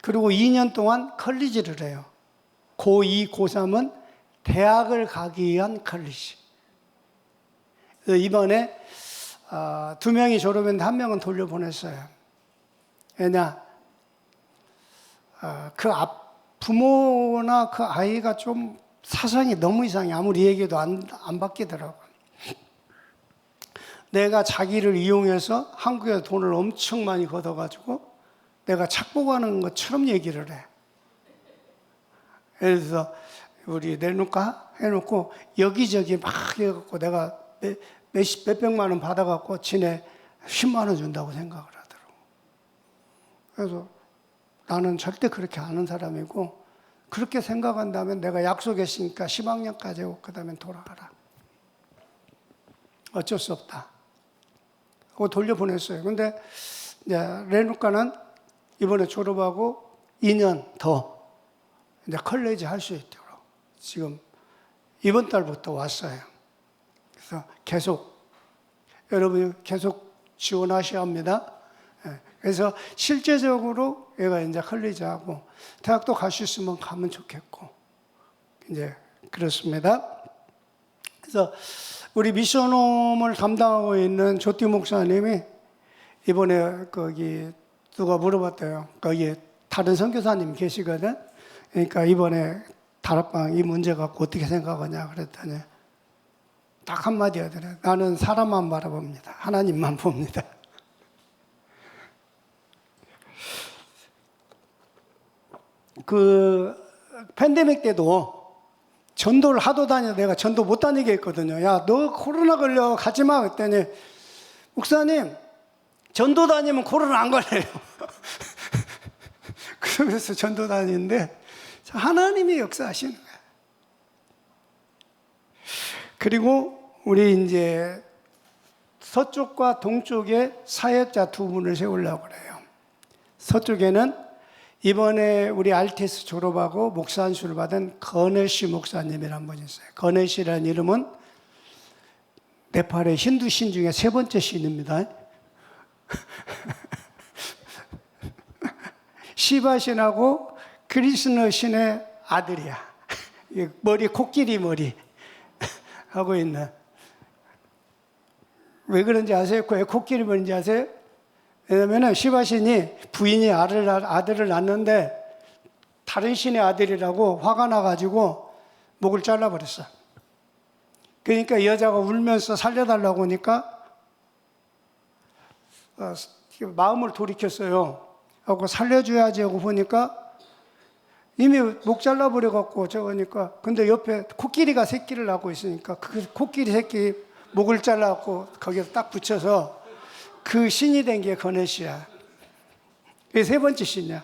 그리고 2년 동안 컬리지를 해요. 고2, 고3은 대학을 가기 위한 컬리지. 이번에 2명이 졸업했는데 1명은 돌려보냈어요. 왜냐? 부모나 그 아이가 좀 사상이 너무 이상해. 아무리 얘기해도 안 바뀌더라고. 내가 자기를 이용해서 한국에서 돈을 엄청 많이 걷어가지고 내가 착복하는 것처럼 얘기를 해. 예를 들어서 우리 내놓을까? 해놓고 여기저기 막 해갖고 내가 몇백만 원 받아갖고 지네 10만 원 준다고 생각을 하더라고. 그래서 나는 절대 그렇게 하는 사람이고 그렇게 생각한다면 내가 약속했으니까 10학년까지 하고 그 다음에 돌아가라. 어쩔 수 없다. 그거 돌려보냈어요. 근데 이제 레누카는 이번에 졸업하고 2년 더 이제 컬리지 할 수 있도록 지금 이번 달부터 왔어요. 그래서 계속 여러분이 계속 지원하셔야 합니다. 그래서 실제적으로 얘가 이제 컬리지하고 대학도 갈 수 있으면 가면 좋겠고 이제 그렇습니다. 그래서 우리 미션홈을 담당하고 있는 조띠 목사님이 이번에 거기 누가 물어봤대요. 거기 다른 선교사님 계시거든. 그러니까 이번에 다락방 이 문제 갖고 어떻게 생각하냐 그랬더니 딱 한마디 하더래. 나는 사람만 바라봅니다. 하나님만 봅니다. 그 팬데믹 때도 전도를 하도 다녀 내가 전도 못 다니게 했거든요. 야, 너 코로나 걸려 가지 마 그랬더니 목사님 전도 다니면 코로나 안 걸려요. 그러면서 전도 다니는데 하나님이 역사하시는 거예요. 그리고 우리 이제 서쪽과 동쪽에 사역자 2분을 세우려고 그래요. 서쪽에는 이번에 우리 RTS 졸업하고 목사 안수를 받은 거네시 목사님이라는 분이 있어요. 거네시라는 이름은 네팔의 힌두 신 중에 3번째 신입니다. 시바 신하고 크리스너 신의 아들이야. 머리 코끼리 머리 하고 있는. 왜 그런지 아세요? 왜 코끼리 머리인지 아세요? 왜냐면 시바 신이 부인이 아들을 낳는데 다른 신의 아들이라고 화가 나가지고 목을 잘라버렸어. 그러니까 이 여자가 울면서 살려달라고 하니까 마음을 돌이켰어요. 하고 살려줘야지 하고 보니까 이미 목 잘라버려갖고 저거니까. 근데 옆에 코끼리가 새끼를 낳고 있으니까 그 코끼리 새끼 목을 잘라갖고 거기에 딱 붙여서 그 신이 된 게 거넷이야. 그게 세 번째 신이야.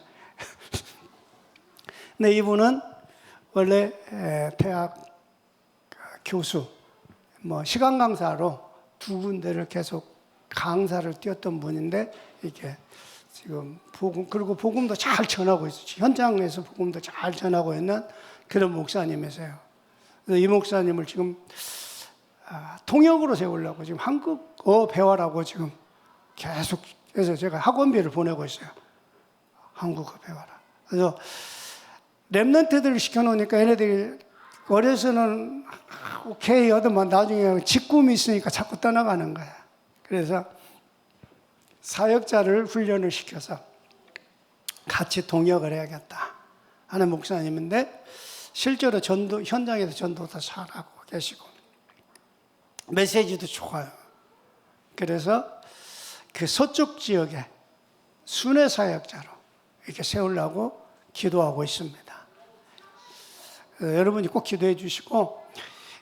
근데 이분은 원래 대학 교수, 뭐 시간 강사로 두 군데를 계속 강사를 뛰었던 분인데, 이게 지금 복음, 그리고 복음도 잘 전하고 있어요. 현장에서 복음도 잘 전하고 있는 그런 목사님이세요. 그래서 이 목사님을 지금 통역으로 세우려고 지금 한국어 배워라고 지금 계속, 그래서 제가 학원비를 보내고 있어요. 한국어 배워라. 그래서 랩런트들을 시켜놓으니까 얘네들이 어려서는 오케이 하더만 나중에 직꿈이 있으니까 자꾸 떠나가는 거야. 그래서 사역자를 훈련을 시켜서 같이 동역을 해야겠다 하는 목사님인데, 실제로 전도, 현장에서 전도도 잘하고 계시고 메시지도 좋아요. 그래서 그 서쪽 지역에 순회 사역자로 이렇게 세우려고 기도하고 있습니다. 여러분이 꼭 기도해 주시고,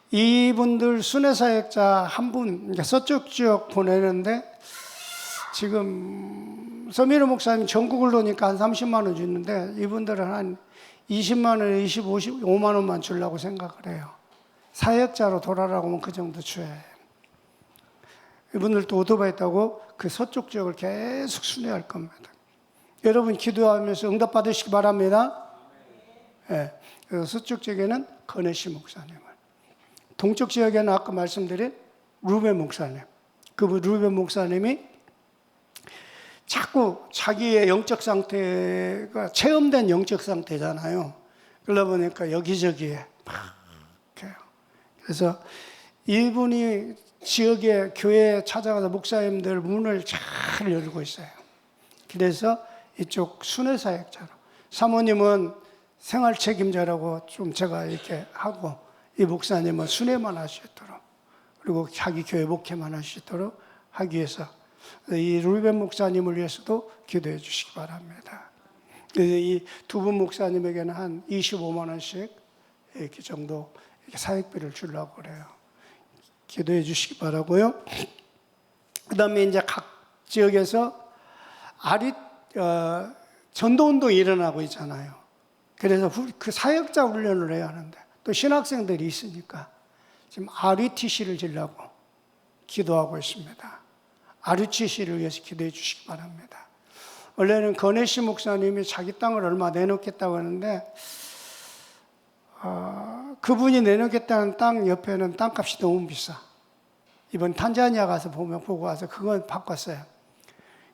이분들 순회 사역자 한 분, 서쪽 지역 보내는데, 지금 서민호 목사님 전국을 놓으니까 한 30만 원 주는데, 이분들은 한 20만 원, 25만 원만 주려고 생각을 해요. 사역자로 돌아라고 하면 그 정도 줘야 해요. 이분들도 오토바이 타고 그 서쪽 지역을 계속 순회할 겁니다. 여러분 기도하면서 응답 받으시기 바랍니다. 네. 그래서 서쪽 지역에는 거넷시 목사님을, 동쪽 지역에는 아까 말씀드린 루벤 목사님, 그 루벤 목사님이 자꾸 자기의 영적 상태가 체험된 영적 상태잖아요. 그러다 보니까 여기저기에 막 이렇게. 그래서 이분이 지역의 교회에 찾아가서 목사님들 문을 잘 열고 있어요. 그래서 이쪽 순회 사역자로, 사모님은 생활 책임자라고 좀 제가 이렇게 하고, 이 목사님은 순회만 할 수 있도록, 그리고 자기 교회 목회만 할 수 있도록 하기 위해서 이 루벤 목사님을 위해서도 기도해 주시기 바랍니다. 이 두 분 목사님에게는 한 25만 원씩 이렇게 정도 이렇게 사역비를 주려고 그래요. 기도해 주시기 바라고요. 그 다음에 이제 각 지역에서 전도운동이 일어나고 있잖아요. 그래서 그 사역자 훈련을 해야 하는데, 또 신학생들이 있으니까 지금 RUTC를 지려고 기도하고 있습니다. RUTC를 위해서 기도해 주시기 바랍니다. 원래는 거넷시 목사님이 자기 땅을 얼마 내놓겠다고 하는데, 그분이 내놓겠다는 땅 옆에는 땅값이 너무 비싸. 이번 탄자니아 가서 보고 와서 그건 바꿨어요.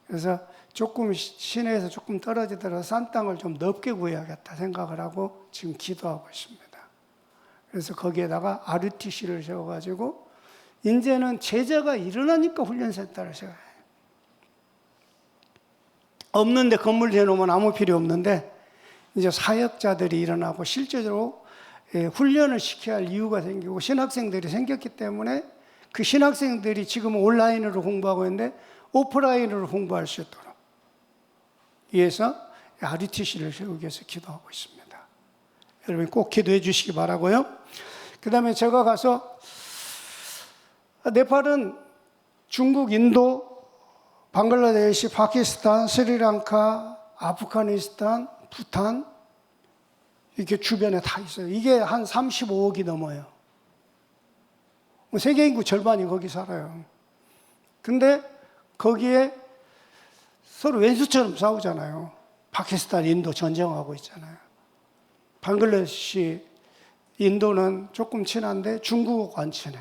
그래서 조금 시내에서 조금 떨어지더라도 싼 땅을 좀 넓게 구해야겠다 생각을 하고 지금 기도하고 있습니다. 그래서 거기에다가 RUTC를 세워가지고 이제는 제자가 일어나니까 훈련센터를 세워요. 없는데 건물 대놓으면 아무 필요 없는데, 이제 사역자들이 일어나고 실제로 훈련을 시켜야 할 이유가 생기고 신학생들이 생겼기 때문에, 그 신학생들이 지금 온라인으로 공부하고 있는데 오프라인으로 공부할 수 있도록 위해서 RUTC를 세우기 위해서 기도하고 있습니다. 여러분 꼭 기도해 주시기 바라고요. 그 다음에 제가 가서, 네팔은 중국, 인도, 방글라데시, 파키스탄, 스리랑카, 아프가니스탄, 부탄, 이렇게 주변에 다 있어요. 이게 한 35억이 넘어요. 세계 인구 절반이 거기 살아요. 근데 거기에 서로 왼수처럼 싸우잖아요. 파키스탄, 인도 전쟁하고 있잖아요. 방글라데시, 인도는 조금 친한데 중국하고 안 친해.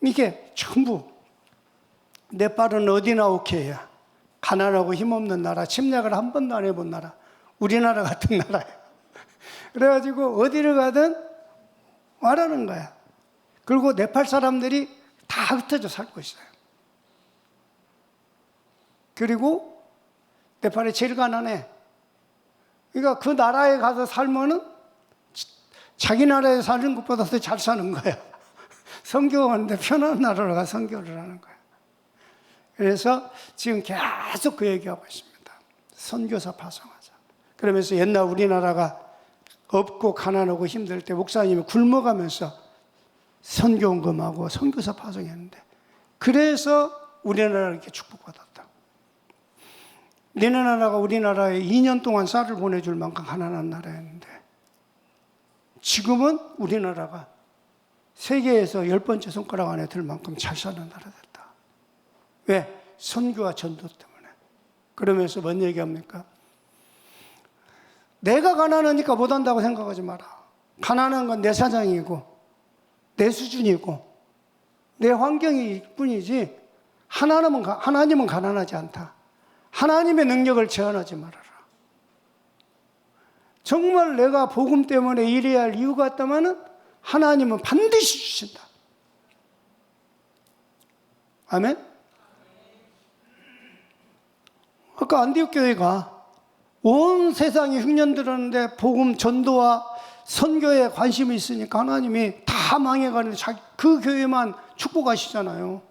이게 전부, 네팔은 어디나 오케이야. 가난하고 힘없는 나라, 침략을 한 번도 안 해본 나라, 우리나라 같은 나라예요. 그래가지고 어디를 가든 말하는 거야. 그리고 네팔 사람들이 다 흩어져 살고 있어요. 그리고 네팔이 제일 가난해. 그러니까 그 나라에 가서 살면은 자기 나라에 사는 것보다 더 잘 사는 거야. 선교하는데 편한 나라로 가서 선교를 하는 거야. 그래서 지금 계속 그 얘기하고 있습니다. 선교사 파송하자. 그러면서 옛날 우리나라가 없고 가난하고 힘들 때 목사님이 굶어가면서 선교원금하고 선교사 파송했는데, 그래서 우리나라가 이렇게 축복받았다. 니네 나라가 우리나라에 2년 동안 쌀을 보내줄 만큼 가난한 나라였는데, 지금은 우리나라가 세계에서 10번째 손가락 안에 들 만큼 잘 사는 나라 됐다. 왜? 선교와 전도 때문에. 그러면서 뭔 얘기합니까? 내가 가난하니까 못한다고 생각하지 마라. 가난한 건 내 사정이고 내 수준이고 내 환경일 뿐이지, 하나님은 가난하지 않다. 하나님의 능력을 제한하지 말아라. 정말 내가 복음 때문에 일해야 할 이유가 있다면 하나님은 반드시 주신다. 아멘? 아까 안디옥 교회가 온 세상에 흉년 들었는데 복음 전도와 선교에 관심이 있으니까 하나님이 다 망해가는데 그 교회만 축복하시잖아요.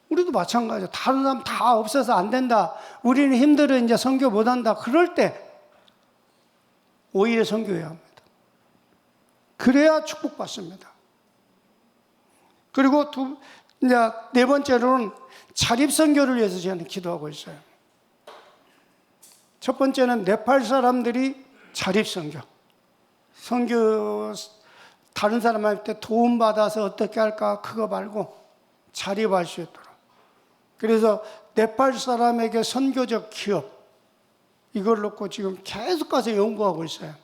우리도 마찬가지예요. 다른 사람 다 없어서 안 된다, 우리는 힘들어 이제 선교 못한다, 그럴 때 오히려 선교해야 합니다. 그래야 축복받습니다. 그리고 이제 네 번째로는 자립선교를 위해서 저는 기도하고 있어요. 첫 번째는 네팔 사람들이 자립선교. 선교, 다른 사람한테 도움받아서 어떻게 할까, 그거 말고 자립할 수 있도록. 그래서 네팔 사람에게 선교적 기업, 이걸 놓고 지금 계속 가서 연구하고 있어요.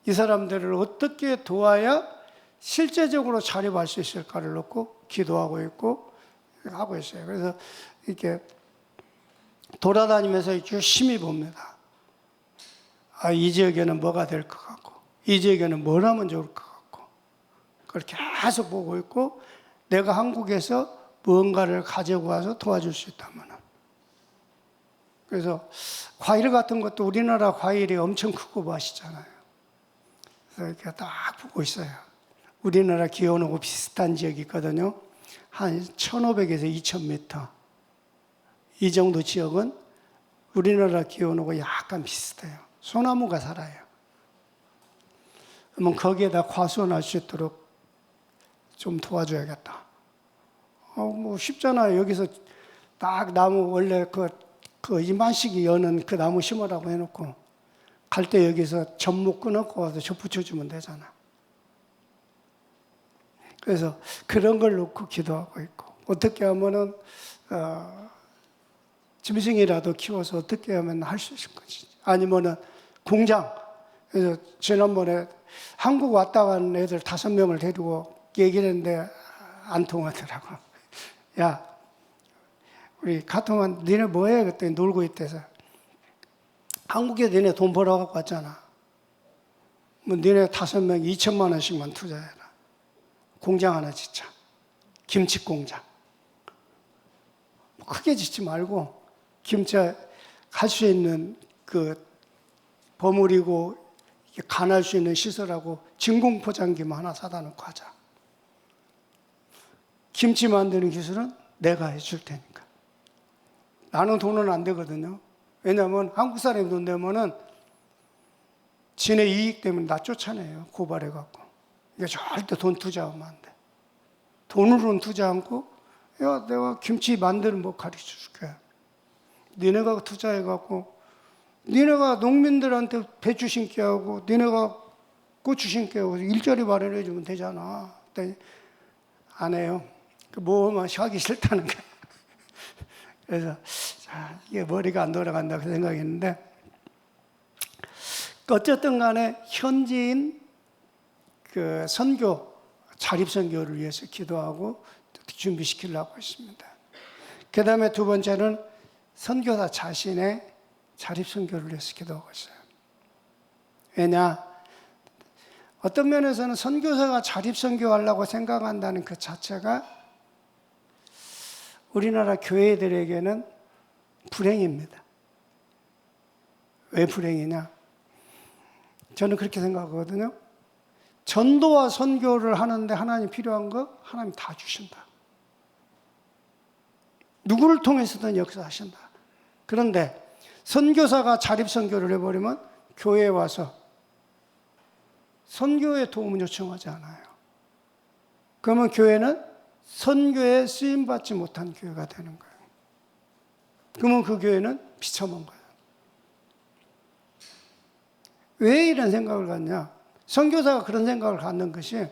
이 사람들을 어떻게 도와야 실제적으로 자립할 수 있을까를 놓고 기도하고 있고 하고 있어요. 그래서 이렇게 돌아다니면서 열심히 봅니다. 아, 이 지역에는 뭐가 될 것 같고, 이 지역에는 뭘 하면 좋을 것 같고, 그걸 계속 보고 있고, 내가 한국에서 무언가를 가지고 와서 도와줄 수 있다면. 그래서 과일 같은 것도 우리나라 과일이 엄청 크고 맛있잖아요. 그래서 이렇게 딱 보고 있어요. 우리나라 기온하고 비슷한 지역이 있거든요. 한 1,500에서 2,000m. 이 정도 지역은 우리나라 기온하고 약간 비슷해요. 소나무가 살아요. 그러면 거기에다 과수원할 수 있도록 좀 도와줘야겠다. 뭐 쉽잖아요. 여기서 딱 나무, 원래 그 이만씩이 여는 그 나무 심으라고 해놓고 갈 때 여기서 접목 끊어고 와서 접 붙여주면 되잖아. 그래서 그런 걸 놓고 기도하고 있고, 어떻게 하면은 짐승이라도 키워서 어떻게 하면 할 수 있을 거지. 아니면은 공장. 그래서 지난번에 한국 왔다 간 애들 5명을 데리고 얘기를 했는데 안 통하더라고. 야, 우리 카톡한 니네 뭐해? 그랬더니 놀고 있대서. 한국에 니네 돈 벌어갖고 왔잖아. 뭐 니네 5명 2천만 원씩만 투자해라. 공장 하나 짓자. 김치 공장. 크게 짓지 말고 김치 갈 수 있는 그 버무리고 간할 수 있는 시설하고 진공 포장기만 하나 사다 놓고 하자. 김치 만드는 기술은 내가 해줄 테니까. 나는 돈은 안 되거든요. 왜냐하면 한국 사람이 돈 내면은 지네 이익 때문에 나 쫓아내요. 고발해갖고. 이게 절대 돈 투자하면 안 돼. 돈으로는 투자 않고, 야, 내가 김치 만드는 법 가르쳐 줄게. 니네가 투자해갖고, 니네가 농민들한테 배추 심게 하고, 니네가 고추 심게 하고, 일자리 마련해 주면 되잖아. 그랬더니 안 해요. 뭐만 하기 싫다는 거야. 그래서, 자, 이게 머리가 안 돌아간다고 생각했는데, 어쨌든 간에 현지인 그 선교, 자립선교를 위해서 기도하고 준비시키려고 했습니다. 그 다음에 두 번째는 선교사 자신의 자립선교를 위해서 기도하고 있어요. 왜냐? 어떤 면에서는 선교사가 자립선교하려고 생각한다는 그 자체가 우리나라 교회들에게는 불행입니다. 왜 불행이냐? 저는 그렇게 생각하거든요. 전도와 선교를 하는데 하나님 필요한 거 하나님 다 주신다. 누구를 통해서든 역사하신다. 그런데 선교사가 자립 선교를 해버리면 교회에 와서 선교에 도움을 요청하지 않아요. 그러면 교회는 선교에 쓰임받지 못한 교회가 되는 거예요. 그러면 그 교회는 비참한 거예요. 왜 이런 생각을 갖냐? 선교사가 그런 생각을 갖는 것이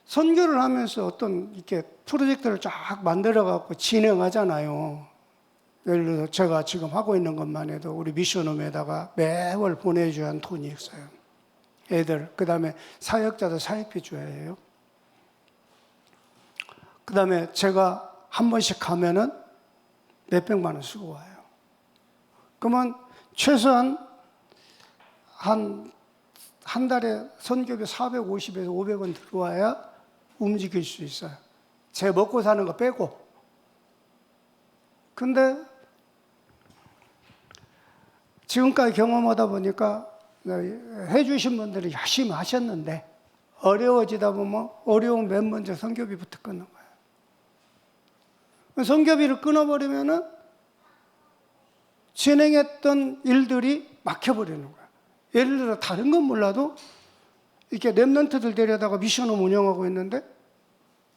선교를 하면서 어떤 이렇게 프로젝트를 쫙 만들어 갖고 진행하잖아요. 예를 들어 제가 지금 하고 있는 것만 해도 우리 미션홈에다가 매월 보내줘야 하는 돈이 있어요. 애들, 그 다음에 사역자도 사역비 줘야 해요. 그 다음에 제가 한 번씩 가면은 몇백만 원 쓰고 와요. 그러면 최소한 한 달에 선교비 450에서 500원 들어와야 움직일 수 있어요. 제 먹고 사는 거 빼고. 근데 지금까지 경험하다 보니까 해주신 분들이 열심히 하셨는데 어려워지다 보면 어려운 맨 먼저 선교비부터 끊는 거예요. 선교비를 끊어버리면은 진행했던 일들이 막혀버리는 거예요. 예를 들어 다른 건 몰라도 이렇게 랩런트들 데려다가 미션을 운영하고 있는데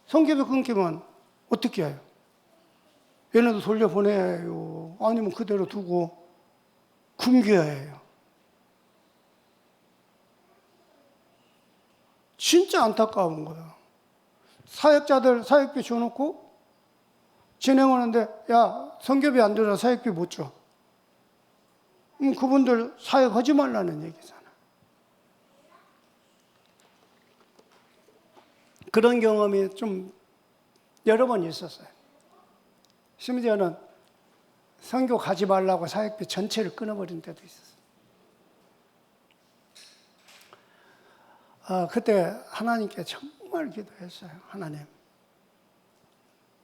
선교비 끊기면 어떻게 해요? 얘네도 돌려보내야 해요. 아니면 그대로 두고 굶겨야 해요. 진짜 안타까운 거예요. 사역자들 사역비 줘놓고 진행하는데 야 선교비 안 들어 사역비 못 줘. 그분들 사역하지 말라는 얘기잖아. 그런 경험이 좀 여러 번 있었어요. 심지어는 선교 가지 말라고 사역비 전체를 끊어버린 때도 있었어요. 그때 하나님께 정말 기도했어요. 하나님,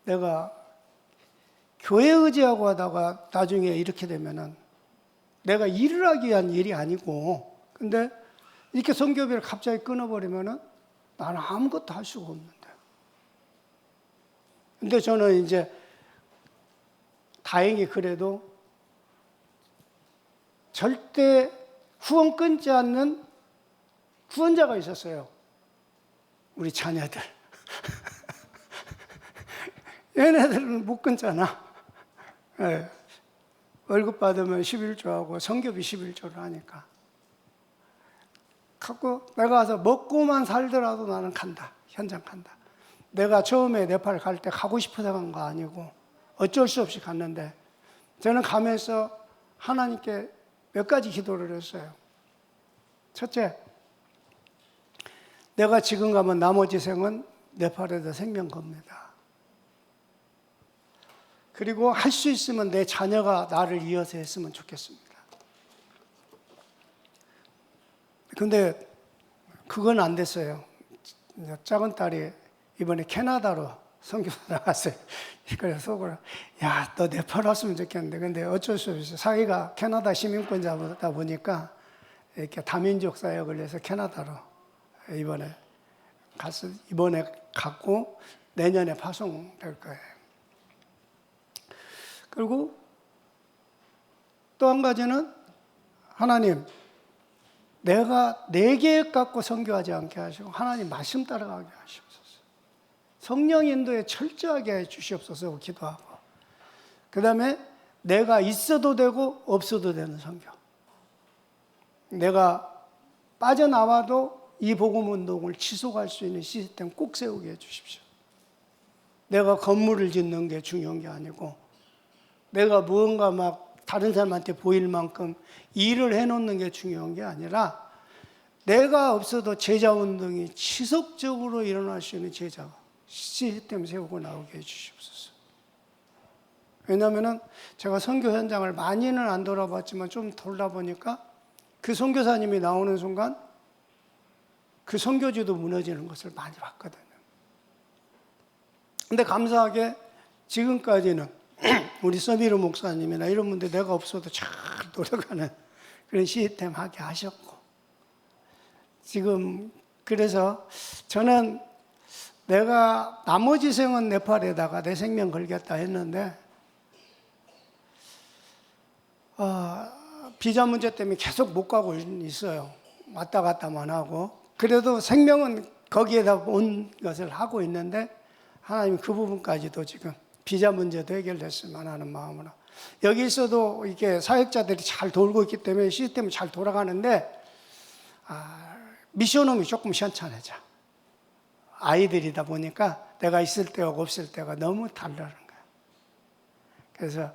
내가 교회 의지하고 하다가 나중에 이렇게 되면은 내가 일을 하기 위한 일이 아니고, 근데 이렇게 선교비를 갑자기 끊어버리면은 나는 아무것도 할 수가 없는데. 근데 저는 이제 다행히 그래도 절대 후원 끊지 않는 후원자가 있었어요. 우리 자녀들. 얘네들은 못 끊잖아. 네. 월급 받으면 11조하고 선교비 11조를 하니까. 갖고 내가 와서 먹고만 살더라도 나는 간다. 현장 간다. 내가 처음에 네팔 갈 때 가고 싶어서 간 거 아니고 어쩔 수 없이 갔는데 저는 가면서 하나님께 몇 가지 기도를 했어요. 첫째, 내가 지금 가면 나머지 생은 네팔에다 생명 겁니다. 그리고 할 수 있으면 내 자녀가 나를 이어서 했으면 좋겠습니다. 근데 그건 안 됐어요. 작은 딸이 이번에 캐나다로 선교 나갔어요. 그래서 속으로 야, 너 네팔 왔으면 좋겠는데 근데 어쩔 수 없어요. 사위가 캐나다 시민권자다 보니까 이렇게 다민족 사역을 해서 캐나다로 이번에 갔고 내년에 파송될 거예요. 그리고 또 한 가지는 하나님, 내가 내 계획 갖고 선교하지 않게 하시고 하나님 말씀 따라가게 하시옵소서. 성령 인도에 철저하게 해 주시옵소서 기도하고, 그 다음에 내가 있어도 되고 없어도 되는 선교. 내가 빠져나와도 이 복음 운동을 지속할 수 있는 시스템 꼭 세우게 해 주십시오. 내가 건물을 짓는 게 중요한 게 아니고 내가 무언가 막 다른 사람한테 보일 만큼 일을 해놓는 게 중요한 게 아니라 내가 없어도 제자 운동이 지속적으로 일어날 수 있는 제자 시스템 세우고 나오게 해주시옵소서. 왜냐하면 제가 선교 현장을 많이는 안 돌아봤지만 좀 돌아보니까 그 선교사님이 나오는 순간 그 선교지도 무너지는 것을 많이 봤거든요. 근데 감사하게 지금까지는 우리 서비르 목사님이나 이런 분들 내가 없어도 잘 돌아가는 그런 시스템 하게 하셨고, 지금 그래서 저는 내가 나머지 생은 네팔에다가 내 생명 걸겠다 했는데 비자 문제 때문에 계속 못 가고 있어요. 왔다 갔다만 하고. 그래도 생명은 거기에다 온 것을 하고 있는데 하나님 그 부분까지도 지금 비자 문제도 해결됐으면 하는 마음으로. 여기 있어도 이게 사역자들이 잘 돌고 있기 때문에 시스템이 잘 돌아가는데 미션홈이 조금 시원찮아져. 아이들이다 보니까 내가 있을 때와 없을 때가 너무 다르는 거야. 그래서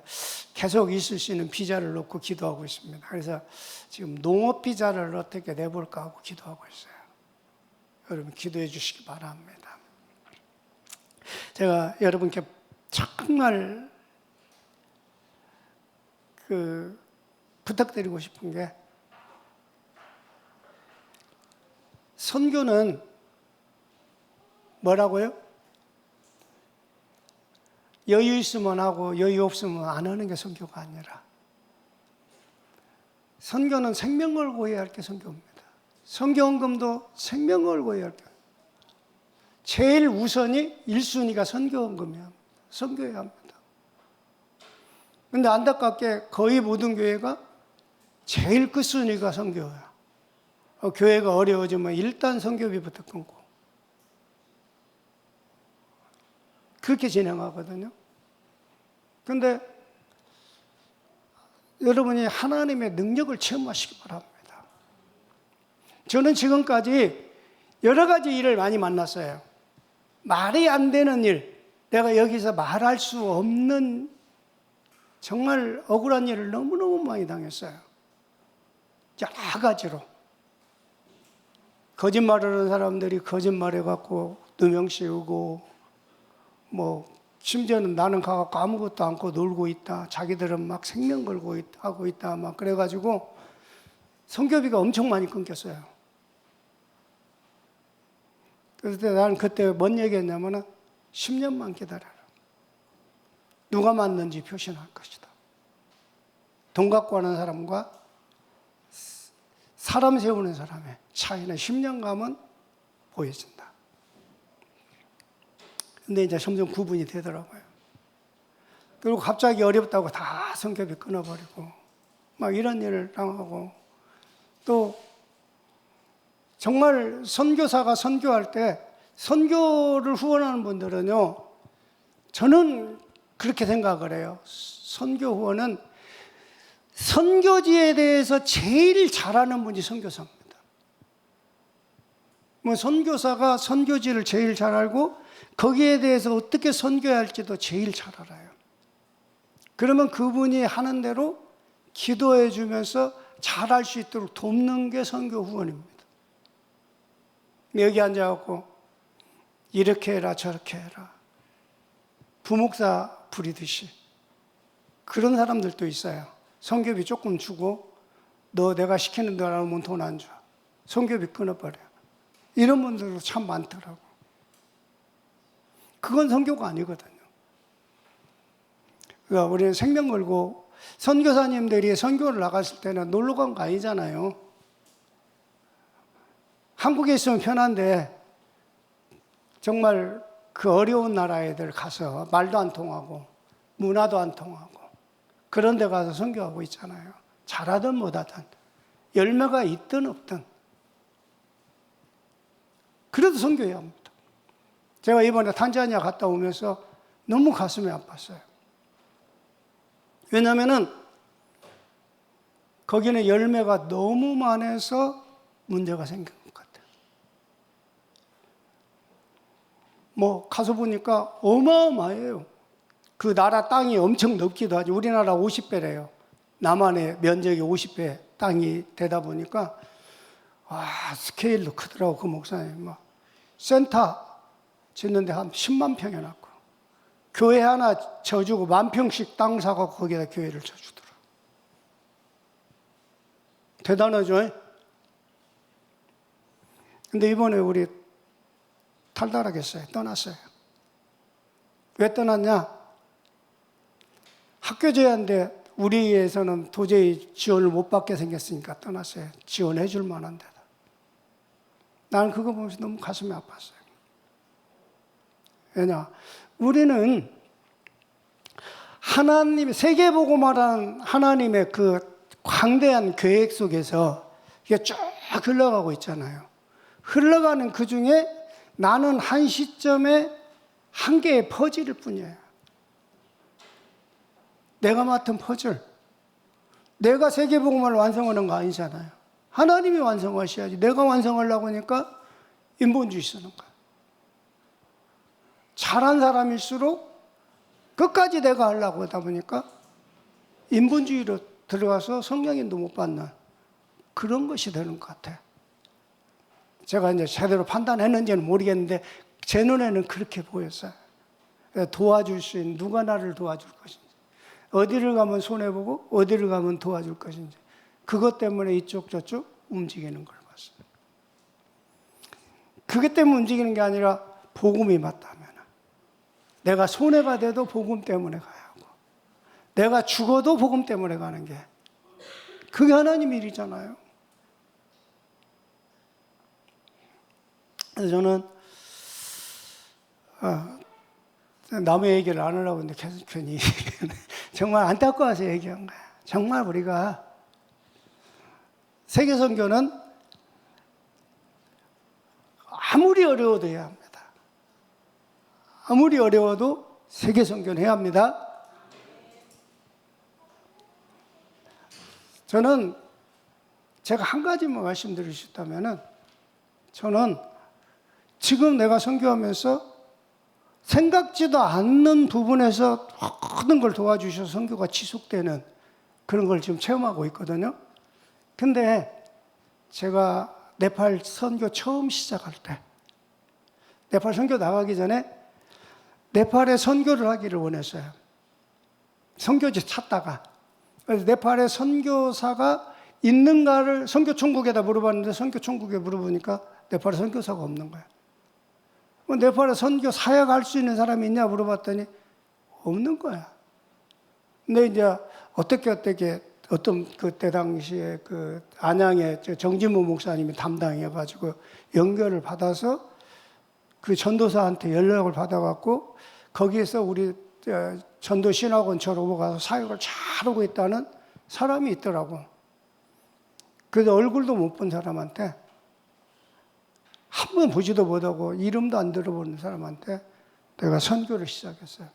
계속 있을 수 있는 비자를 놓고 기도하고 있습니다. 그래서 지금 농업 비자를 어떻게 내볼까 하고 기도하고 있어요. 여러분 기도해 주시기 바랍니다. 제가 여러분께 정말 부탁드리고 싶은 게, 선교는 뭐라고요? 여유 있으면 하고 여유 없으면 안 하는 게 선교가 아니라, 선교는 생명 걸고 해야 할 게 선교입니다. 선교헌금도 생명 걸고 해야 할 게, 제일 우선이 1순위가 선교헌금이야. 선교해야 합니다. 그런데 안타깝게 거의 모든 교회가 제일 끝순위가 선교야. 교회가 어려워지면 일단 선교비부터 끊고 그렇게 진행하거든요. 그런데 여러분이 하나님의 능력을 체험하시기 바랍니다. 저는 지금까지 여러 가지 일을 많이 만났어요. 말이 안 되는 일, 내가 여기서 말할 수 없는 정말 억울한 일을 너무너무 많이 당했어요. 여러 가지로. 거짓말하는 사람들이 거짓말해갖고 누명 씌우고, 심지어는 나는 가갖고 아무것도 않고 놀고 있다. 자기들은 막 생명 걸고 하고 있다. 막 그래가지고 선교비가 엄청 많이 끊겼어요. 그래서 나는 그때 뭔 얘기했냐면은 10년만 기다려라. 누가 맞는지 표시할 것이다. 돈 갖고 하는 사람과 사람 세우는 사람의 차이는 10년 가면 보여진다. 근데 이제 점점 구분이 되더라고요. 그리고 갑자기 어렵다고 다 선교비 끊어버리고 막 이런 일을 당하고, 또 정말 선교사가 선교할 때 선교를 후원하는 분들은요, 저는 그렇게 생각을 해요. 선교 후원은 선교지에 대해서 제일 잘하는 분이 선교사입니다. 선교사가 선교지를 제일 잘 알고 거기에 대해서 어떻게 선교해야 할지도 제일 잘 알아요. 그러면 그분이 하는 대로 기도해 주면서 잘할 수 있도록 돕는 게 선교 후원입니다. 여기 앉아갖고 이렇게 해라 저렇게 해라 부목사 부리듯이 그런 사람들도 있어요. 선교비 조금 주고 너 내가 시키는 대로 하면 돈 안 줘. 선교비 끊어버려. 이런 분들도 참 많더라고. 그건 선교가 아니거든요. 그러니까 우리는 생명 걸고, 선교사님들이 선교를 나갔을 때는 놀러 간 거 아니잖아요. 한국에 있으면 편한데 정말 그 어려운 나라 애들 가서 말도 안 통하고 문화도 안 통하고 그런 데 가서 선교하고 있잖아요. 잘하든 못하든 열매가 있든 없든 그래도 선교해야 합니다. 제가 이번에 탄자니아 갔다 오면서 너무 가슴이 아팠어요. 왜냐하면 거기는 열매가 너무 많아서 문제가 생긴 것 같아요. 가서 보니까 어마어마해요. 그 나라 땅이 엄청 넓기도 하죠. 우리나라 50배래요. 남한의 면적이 50배 땅이 되다 보니까 스케일도 크더라고. 그 목사님 센터 짓는데 한 10만 평 해놨고, 교회 하나 쳐주고 10,000평씩 땅 사고 거기다 교회를 쳐주더라고. 대단하죠? 근데 이번에 우리 탈달하겠어요. 떠났어요. 왜 떠났냐? 학교 제한데 우리에서는 도저히 지원을 못 받게 생겼으니까 떠났어요. 지원해 줄 만한 데다. 나는 그거 보면서 너무 가슴이 아팠어요. 왜냐? 우리는 하나님, 세계복음화라는 하나님의 그 광대한 계획 속에서 이게 쭉 흘러가고 있잖아요. 흘러가는 그 중에 나는 한 시점에 한 개의 퍼즐일 뿐이에요. 내가 맡은 퍼즐. 내가 세계복음화를 완성하는 거 아니잖아요. 하나님이 완성하셔야지. 내가 완성하려고 하니까 인본주의 쓰는 거예요. 잘한 사람일수록 끝까지 내가 하려고 하다 보니까 인본주의로 들어가서 성령인도 못 받는 그런 것이 되는 것 같아요. 제가 이제 제대로 판단했는지는 모르겠는데 제 눈에는 그렇게 보였어요. 도와줄 수 있는, 누가 나를 도와줄 것인지, 어디를 가면 손해보고 어디를 가면 도와줄 것인지, 그것 때문에 이쪽 저쪽 움직이는 걸 봤어요. 그것 때문에 움직이는 게 아니라 복음이 맞다면 내가 손해가 돼도 복음 때문에 가야 하고, 내가 죽어도 복음 때문에 가는 게 그게 하나님 일이잖아요. 그래서 저는 남의 얘기를 안 하려고 했는데 계속 괜히 정말 안타까워서 얘기한 거야. 정말 우리가 세계선교는 아무리 어려워도 해야 합니다. 아무리 어려워도 세계선교는 해야 합니다. 저는 제가 한 가지만 말씀드릴 수 있다면, 저는 지금 내가 선교하면서 생각지도 않는 부분에서 모든 걸 도와주셔서 선교가 지속되는 그런 걸 지금 체험하고 있거든요. 근데 제가 네팔 선교 처음 시작할 때, 네팔 선교 나가기 전에 네팔에 선교를 하기를 원했어요. 선교지 찾다가. 그래서 네팔에 선교사가 있는가를 선교총국에다 물어봤는데, 선교총국에 물어보니까 네팔에 선교사가 없는 거예요. 네팔에 선교 사역 할 수 있는 사람이 있냐 물어봤더니 없는 거야. 근데 이제 어떤 그때 당시에 그 안양의 정진모 목사님이 담당해가지고 연결을 받아서 그 전도사한테 연락을 받아갖고 거기에서 우리 전도신학원 졸업하고 가서 사역을 잘하고 있다는 사람이 있더라고. 그래서 얼굴도 못 본 사람한테, 한 번 보지도 못하고 이름도 안 들어보는 사람한테 내가 선교를 시작했어요.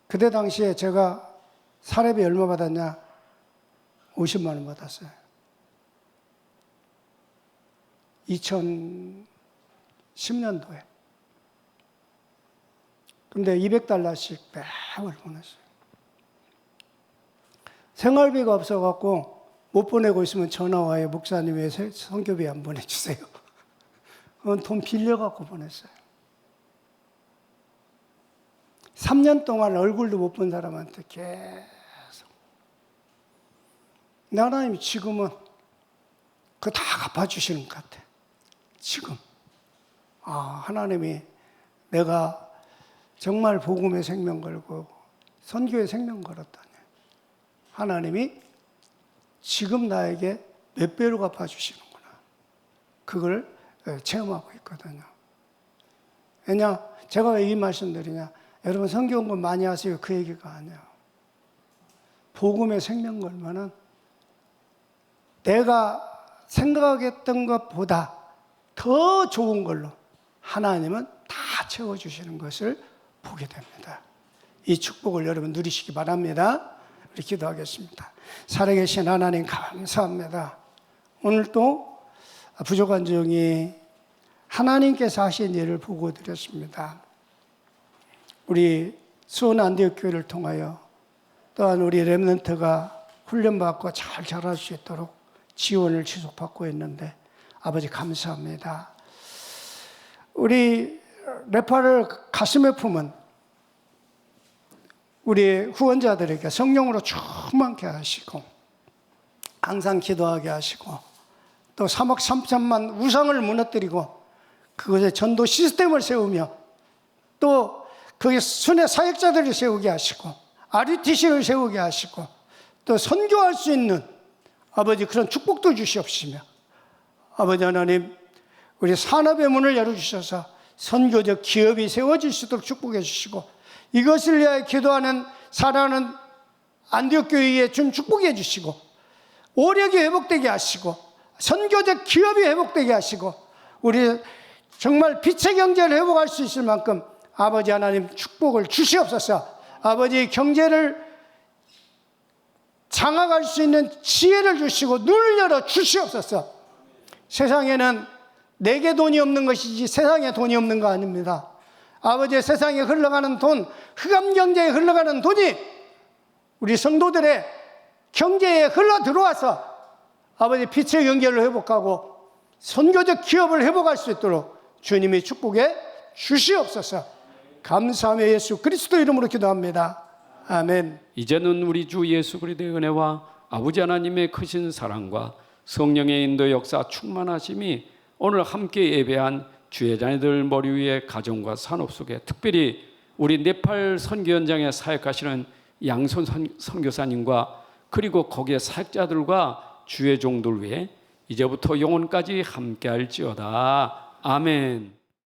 그때 당시에 제가 사례비 얼마 받았냐? 50만 원 받았어요. 2010년도에. 근데 200달러씩 매월 보냈어요. 생활비가 없어갖고 못 보내고 있으면 전화 와요. 목사님 왜 선교비 안 보내주세요? 돈 빌려갖고 보냈어요. 3년 동안 얼굴도 못 본 사람한테 계속. 하나님이 지금은 그거 다 갚아주시는 것 같아. 지금. 하나님이 내가 정말 복음의 생명 걸고 선교의 생명 걸었다니, 하나님이 지금 나에게 몇 배로 갚아주시는구나. 그걸 체험하고 있거든요. 왜냐? 제가 왜 이 말씀 드리냐? 여러분 선교 온 건 많이 하세요. 그 얘기가 아니에요. 복음의 생명 걸면은 내가 생각했던 것보다 더 좋은 걸로 하나님은 다 채워주시는 것을 보게 됩니다. 이 축복을 여러분 누리시기 바랍니다. 우리 기도하겠습니다. 살아계신 하나님 감사합니다. 오늘 또 부족한 종이 하나님께서 하신 일을 보고 드렸습니다. 우리 수원 안디옥교회를 통하여 또한 우리 렘넌트가 훈련받고 잘 자랄 수 있도록 지원을 지속받고 있는데 아버지 감사합니다. 우리 네팔을 가슴에 품은 우리 후원자들에게 성령으로 충만케 하시고 항상 기도하게 하시고 또 3억 3천만 우상을 무너뜨리고 그것에 전도 시스템을 세우며 또 거기에 순회 사역자들을 세우게 하시고 RUTC를 세우게 하시고 또 선교할 수 있는 아버지 그런 축복도 주시옵시며 아버지 하나님 우리 산업의 문을 열어주셔서 선교적 기업이 세워질 수 있도록 축복해 주시고 이것을 위하여 기도하는 사랑하는 안디옥 교회에 좀 축복해 주시고, 오력이 회복되게 하시고, 선교적 기업이 회복되게 하시고, 우리 정말 빛의 경제를 회복할 수 있을 만큼 아버지 하나님 축복을 주시옵소서. 아버지 경제를 장악할 수 있는 지혜를 주시고 눈을 열어 주시옵소서. 세상에는 내게 돈이 없는 것이지 세상에 돈이 없는 거 아닙니다. 아버지, 세상에 흘러가는 돈, 흑암 경제에 흘러가는 돈이 우리 성도들의 경제에 흘러 들어와서 아버지 빛의 경제를 회복하고 선교적 기업을 회복할 수 있도록 주님이 축복해 주시옵소서. 감사하며 예수 그리스도 이름으로 기도합니다. 아멘. 이제는 우리 주 예수 그리스도의 은혜와 아버지 하나님의 크신 사랑과 성령의 인도 역사 충만하심이 오늘 함께 예배한 주의 자녀들 머리 위에 가정과 산업 속에, 특별히 우리 네팔 선교 현장에 사역하시는 양손 선교사님과 그리고 거기에 사역자들과 주의 종들 위에 이제부터 영원까지 함께할지어다. 아멘.